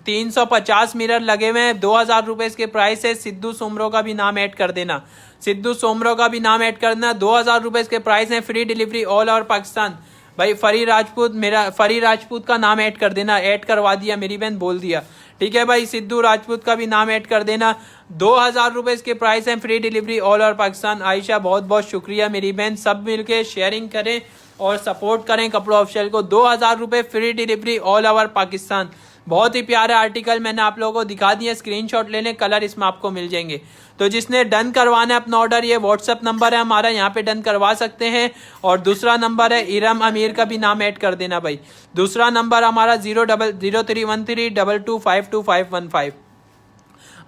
350 मिरर लगे हुए हैं, 2000 रुपये इसके प्राइस है। सिद्धू सोमरो का भी नाम ऐड कर देना, सिद्धू सोमरो का भी नाम ऐड करना। 2000 रुपये इसके प्राइस है, free delivery all over Pakistan. भाई फरी राजपूत, मेरा फरी राजपूत का नाम ऐड कर देना, ऐड करवा दिया, मेरी बहन बोल दिया, ठीक है भाई। सिद्धू राजपूत का भी नाम ऐड कर देना। 2000 रुपये इसके प्राइस हैं, free delivery all over Pakistan. Ayesha बहुत बहुत शुक्रिया मेरी बहन, सब मिलके शेयरिंग करें और सपोर्ट करें कपड़ा ऑफिशियल को। 2000 रुपये free delivery all over Pakistan. बहुत ही प्यारा आर्टिकल मैंने आप लोगों को दिखा दिया, स्क्रीनशॉट ले लें, कलर इसमें आपको मिल जाएंगे। तो जिसने डन करवाना है अपना ऑर्डर, ये व्हाट्सअप नंबर है हमारा, यहाँ पे डन करवा सकते हैं। और दूसरा नंबर है इरम अमीर का भी नाम ऐड कर देना भाई। दूसरा नंबर हमारा 0031322525515।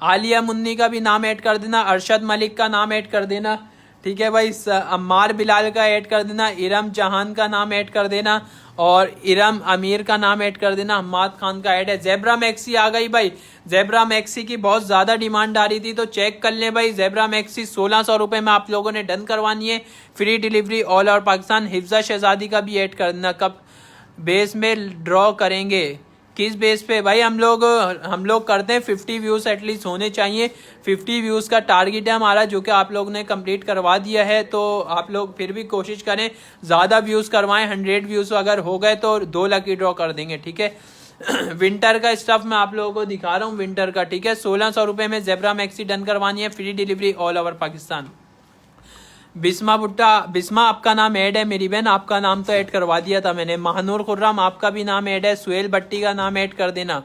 आलिया मुन्नी का भी नाम ऐड कर देना, अरशद मलिक का नाम ऐड कर देना, ठीक है भाई। अम्मार बिलाल का ऐड कर देना, इरम जहान का नाम ऐड कर देना और इरम अमीर का नाम ऐड कर देना। हम्माद खान का ऐड है। ज़ेब्रा मैक्सी आ गई भाई, ज़ेब्रा मैक्सी की बहुत ज़्यादा डिमांड आ रही थी, तो चेक कर लें भाई। ज़ेब्रा मैक्सी 1600 रुपये में आप लोगों ने डन करवानी है, free delivery all over Pakistan. Hifza शहजादी का भी ऐड कर देना। कब बेस में ड्रॉ करेंगे, किस बेस पे भाई? हम लोग करते हैं 50 व्यूज़ एटलीस्ट होने चाहिए। 50 व्यूज़ का टारगेट है हमारा, जो कि आप लोग ने कंप्लीट करवा दिया है। तो आप लोग फिर भी कोशिश करें ज़्यादा व्यूज़ करवाएं। 100 व्यूज़ अगर हो गए तो 2 लकी ड्रॉ कर देंगे, ठीक है। विंटर का स्टफ मैं आप लोगों को दिखा रहा हूँ, विंटर का, ठीक है। 1600 रुपये में ज़ेब्रा मैक्सी डन करवानी है, free delivery all over Pakistan. Bisma Bhutta, Bisma आपका नाम ऐड है मेरी बहन, आपका नाम तो ऐड करवा दिया था मैंने। महानूर खुर्रम आपका भी नाम ऐड है, सुहेल भट्टी का नाम ऐड कर देना।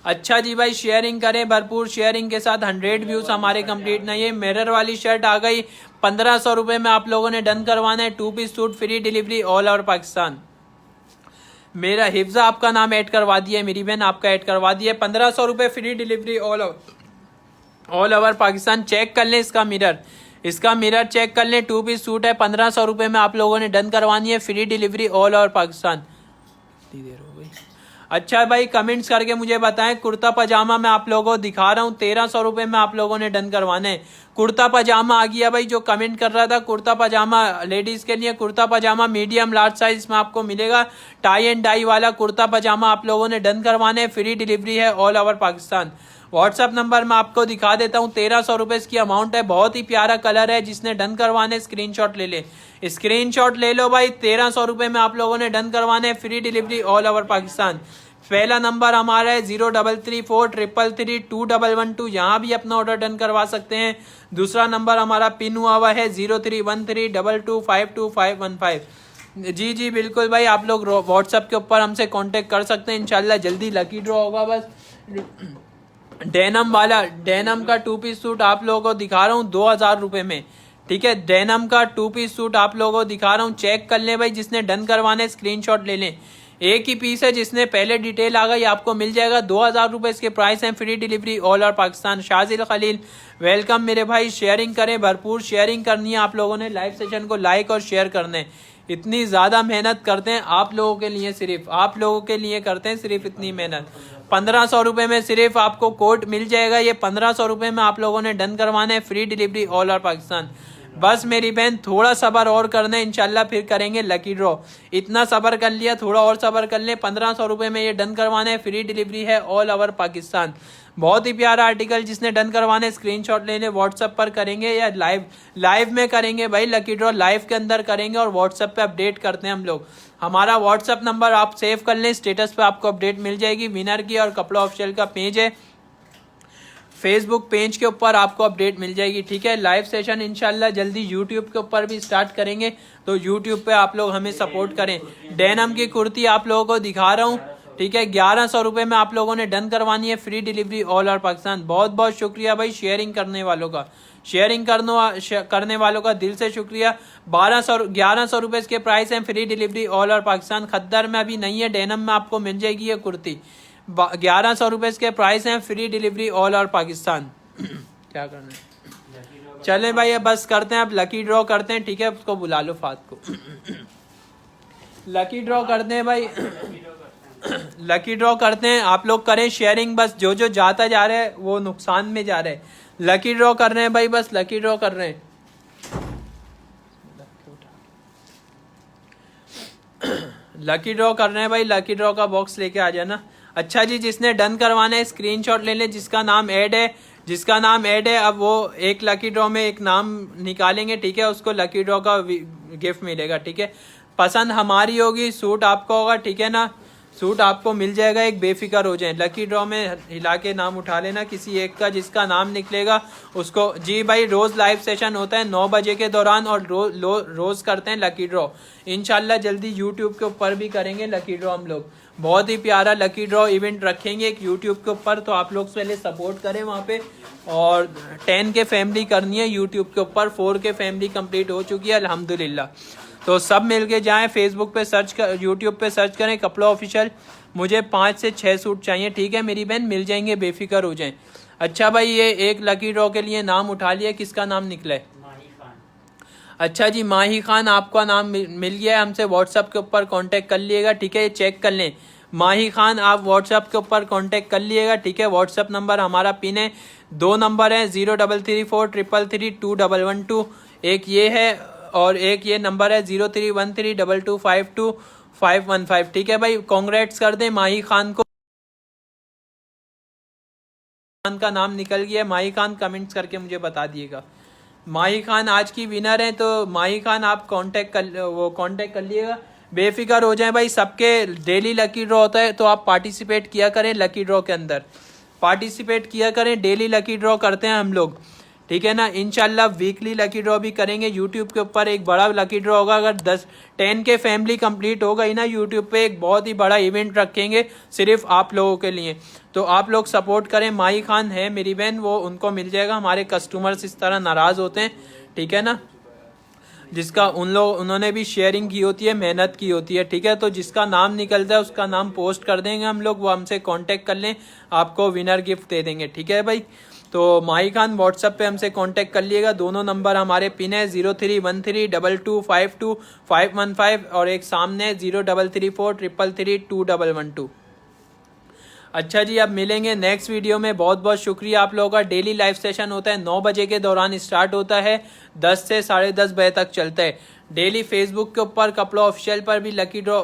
अच्छा जी भाई, शेयरिंग करें भरपूर, शेयरिंग के साथ 100 व्यूज हमारे कंप्लीट नहीं है। मिरर वाली शर्ट आ गई, 1500 रुपये में आप लोगों ने डन करवाना है। 2 piece suit, free delivery all over Pakistan. मेरा हिफ्जा आपका नाम ऐड करवा दिया मेरी बहन, आपका ऐड करवा दिया। 1500 रुपये free delivery all over Pakistan. Check कर लें इसका मिरर चेक कर लें। 2 पीस सूट है, 1500 रुपये में आप लोगों ने डन करवानी है, free delivery all over Pakistan. इतनी देर हो गई। अच्छा भाई, कमेंट्स करके मुझे बताएं। कुर्ता पजामा मैं आप लोगों को दिखा रहा हूँ, 1300 रुपये में आप लोगों ने डन करवाने हैं। कुर्ता पजामा आ गया भाई, जो कमेंट कर रहा था कुर्ता पजामा लेडीज के लिए, कुर्ता पजामा मीडियम लार्ज साइज में आपको मिलेगा। टाई एंड डाई वाला कुर्ता पजामा आप लोगों ने डन करवाने, फ्री डिलीवरी है all over Pakistan. WhatsApp number मैं आपको दिखा देता हूँ। 1300 रुपये इसकी अमाउंट है, बहुत ही प्यारा कलर है। जिसने डन करवाने स्क्रीनशॉट ले ले, स्क्रीनशॉट ले लो भाई। 1300 रुपये में आप लोगों ने डन करवाने, free delivery all over Pakistan. पहला नंबर हमारा है 0334333212, यहाँ भी अपना ऑर्डर डन करवा सकते हैं। दूसरा नंबर हमारा पिन हुआ हुआ है 031322525515। जी बिल्कुल भाई, आप लोग व्हाट्सएप के ऊपर हमसे कांटेक्ट कर सकते हैं। इंशाल्लाह जल्दी लकी ड्रॉ होगा। बस डेनम वाला, डेनम का 2 पीस सूट आप लोगों को दिखा रहा हूँ 2000 रुपये में, ठीक है। डेनम का 2 पीस सूट आप लोगों को दिखा रहा हूँ, चेक कर लें भाई। जिसने डन करवाने स्क्रीनशॉट ले लें, एक ही पीस है। जिसने पहले डिटेल आ गई आपको मिल जाएगा। 2000 रुपये इसके प्राइस हैं, free delivery all over Pakistan. Shajil Khalil welcome मेरे भाई, शेयरिंग करें भरपूर, शेयरिंग करनी है आप लोगों ने। लाइव सेशन को लाइक और शेयर करने, इतनी ज़्यादा मेहनत करते हैं आप लोगों के लिए, सिर्फ आप लोगों के लिए करते हैं सिर्फ इतनी मेहनत। 1500 रुपये में सिर्फ आपको कोड मिल जाएगा। ये 1500 रुपये में आप लोगों ने डन करवाना है, free delivery all over Pakistan. बस मेरी बहन थोड़ा सब्र और करना है, इंशाल्लाह फिर करेंगे लकी ड्रॉ। इतना सब्र कर लिया, थोड़ा और सब्र कर लें। 1500 रुपये में ये डन करवाना है, फ्री डिलीवरी है ऑल ओवर पाकिस्तान। बहुत ही प्यारा आर्टिकल। जिसने डन करवाने स्क्रीनशॉट लेने, व्हाट्सएप पर करेंगे या लाइव में करेंगे भाई। लकी ड्रॉ लाइव के अंदर करेंगे और व्हाट्सएप पे अपडेट करते हैं हम लोग। हमारा व्हाट्सएप नंबर आप सेव कर लें, स्टेटस पे आपको अपडेट मिल जाएगी विनर की। और कपड़ा ऑफिशियल का पेज है, फेसबुक पेज के ऊपर आपको अपडेट मिल जाएगी, ठीक है। लाइव सेशन इंशाल्लाह जल्दी यूट्यूब के ऊपर भी स्टार्ट करेंगे, तो यूट्यूब पे आप लोग हमें सपोर्ट करें। डेनम की कुर्ती आप लोगों को दिखा रहा हूँ, ठीक है। 1100 रुपये में आप लोगों ने डन करवानी है, free delivery all over Pakistan. बहुत बहुत शुक्रिया भाई शेयरिंग करने वालों का, शेयरिंग करने वालों का दिल से शुक्रिया। 1100 रुपये इसके प्राइस हैं, free delivery all over Pakistan. खद्दर में अभी नहीं है, डेनम में आपको मिल जाएगी ये कुर्ती। 1100 रुपये इसके प्राइस हैं, free delivery all over Pakistan. क्या करना है, चलें भाई अब बस करते हैं, अब लकी ड्रॉ करते हैं, ठीक है। उसको बुला लो फात को, लकी ड्रॉ करते हैं भाई, लकी ड्रॉ करते हैं। आप लोग करें शेयरिंग, बस जो जो जाता जा रहा है वो नुकसान में जा रहा है। लकी ड्रॉ कर रहे हैं भाई, बस लकी ड्रॉ कर रहे हैं। लकी ड्रॉ कर रहे हैं भाई, लकी ड्रॉ का बॉक्स लेके आ जाना। अच्छा जी, जिसने डन करवाना है स्क्रीनशॉट ले लें, जिसका नाम ऐड है, जिसका नाम ऐड है, अब वो एक लकी ड्रॉ में एक नाम निकालेंगे, ठीक है। उसको लकी ड्रॉ का गिफ्ट मिलेगा, ठीक है। पसंद हमारी होगी, सूट आपका होगा, ठीक है ना। सूट आपको मिल जाएगा, एक बेफिक्र हो जाए। लकी ड्रॉ में हिला के नाम उठा लेना किसी एक का, जिसका नाम निकलेगा उसको। जी भाई, रोज लाइव सेशन होता है 9 बजे के दौरान, और रोज करते हैं लकी ड्रॉ। इंशाल्लाह जल्दी यूट्यूब के ऊपर भी करेंगे लकी ड्रॉ हम लोग। बहुत ही प्यारा लकी ड्रॉ इवेंट रखेंगे एक यूट्यूब के ऊपर, तो आप लोग पहले सपोर्ट करें वहाँ पे। और 10 के फैमिली करनी है यूट्यूब के ऊपर, 4 के फैमिली कंप्लीट हो चुकी है अल्हम्दुलिल्लाह। तो सब मिल के जाएँ, फेसबुक पे सर्च कर, यूट्यूब पे सर्च करें कपड़ा ऑफिशियल। मुझे 5 से 6 सूट चाहिए, ठीक है मेरी बहन, मिल जाएंगे, बेफिक्र हो जाएं। अच्छा भाई, ये एक लकी ड्रॉ के लिए नाम उठा लिया, किसका नाम निकला है?
माही खान।
अच्छा जी, माही खान आपका नाम मिल गया है, हमसे व्हाट्सएप के ऊपर कांटेक्ट कर लिएगा, ठीक है। ये चेक कर लें, माही खान आप व्हाट्सएप के ऊपर कांटेक्ट कर लिएगा, ठीक है। व्हाट्सएप नंबर हमारा पिन है, 2 नंबर है 0334332212, एक ये है और एक ये नंबर है 0313225255, ठीक है भाई। कांग्रेट्स कर दें माही खान को, खान का नाम निकल गया। माही खान कमेंट्स करके मुझे बता दिएगा। माही खान आज की विनर है, तो माही खान आप कांटेक्ट कर लिएगा, बेफिक्र हो जाए भाई। सबके डेली लकी ड्रॉ होता है, तो आप पार्टिसिपेट किया करें लकी ड्रॉ के अंदर, पार्टिसिपेट किया करें। डेली लकी ड्रॉ करते हैं हम लोग, ठीक है ना। इंशाल्लाह वीकली लकी ड्रॉ भी करेंगे यूट्यूब के ऊपर। एक बड़ा लकी ड्रॉ होगा, अगर 10 के फैमिली कंप्लीट हो गई ना यूट्यूब पे, एक बहुत ही बड़ा इवेंट रखेंगे सिर्फ आप लोगों के लिए। तो आप लोग सपोर्ट करें। माही खान है मेरी बहन, वो उनको मिल जाएगा। हमारे कस्टमर्स इस तरह नाराज़ होते हैं, ठीक है ना, जिसका उन्होंने भी शेयरिंग की होती है, मेहनत की होती है, ठीक है। तो जिसका नाम निकलता है उसका नाम पोस्ट कर देंगे हम लोग, वो हमसे कांटेक्ट कर लें, आपको विनर गिफ्ट दे देंगे, ठीक है भाई। तो माही खान व्हाट्सएप पे हमसे कांटेक्ट कर लिएगा, दोनों नंबर हमारे पिन है 0313225255 और एक सामने 0334333212। अच्छा जी, अब मिलेंगे नेक्स्ट वीडियो में। बहुत बहुत शुक्रिया आप लोगों का। डेली लाइव सेशन होता है 9 बजे के दौरान स्टार्ट होता है, 10 से 10:30 बजे तक चलता है। डेली फेसबुक के ऊपर कपड़ा ऑफिशियल पर भी लकी ड्रॉ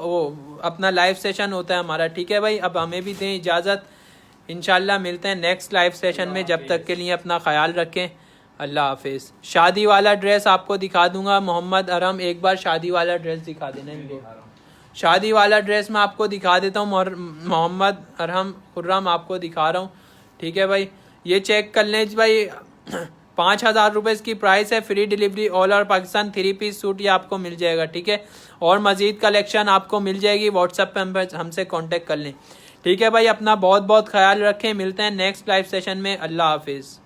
अपना लाइव सेशन होता है हमारा, ठीक है भाई। अब हमें भी दें इजाज़त, इंशाल्लाह मिलते हैं नेक्स्ट लाइव सेशन में। जब तक के लिए अपना ख्याल रखें, अल्लाह हाफिज़। शादी वाला ड्रेस आपको दिखा दूंगा, मोहम्मद अरहम एक बार शादी वाला ड्रेस दिखा देना इनको। शादी वाला ड्रेस मैं आपको दिखा देता हूँ, मोहम्मद अरहम खुर्रम आपको दिखा रहा हूँ, ठीक है भाई। ये चेक कर लें भाई, 5,000 रुपये इसकी प्राइस है, free delivery all over Pakistan. 3 piece suit ये आपको मिल जाएगा, ठीक है। और मज़ीद कलेक्शन आपको मिल जाएगी, व्हाट्सएप पे हमसे कांटेक्ट कर लें, ठीक है भाई। अपना बहुत बहुत ख्याल रखें, मिलते हैं नेक्स्ट लाइव सेशन में। अल्लाह हाफिज़।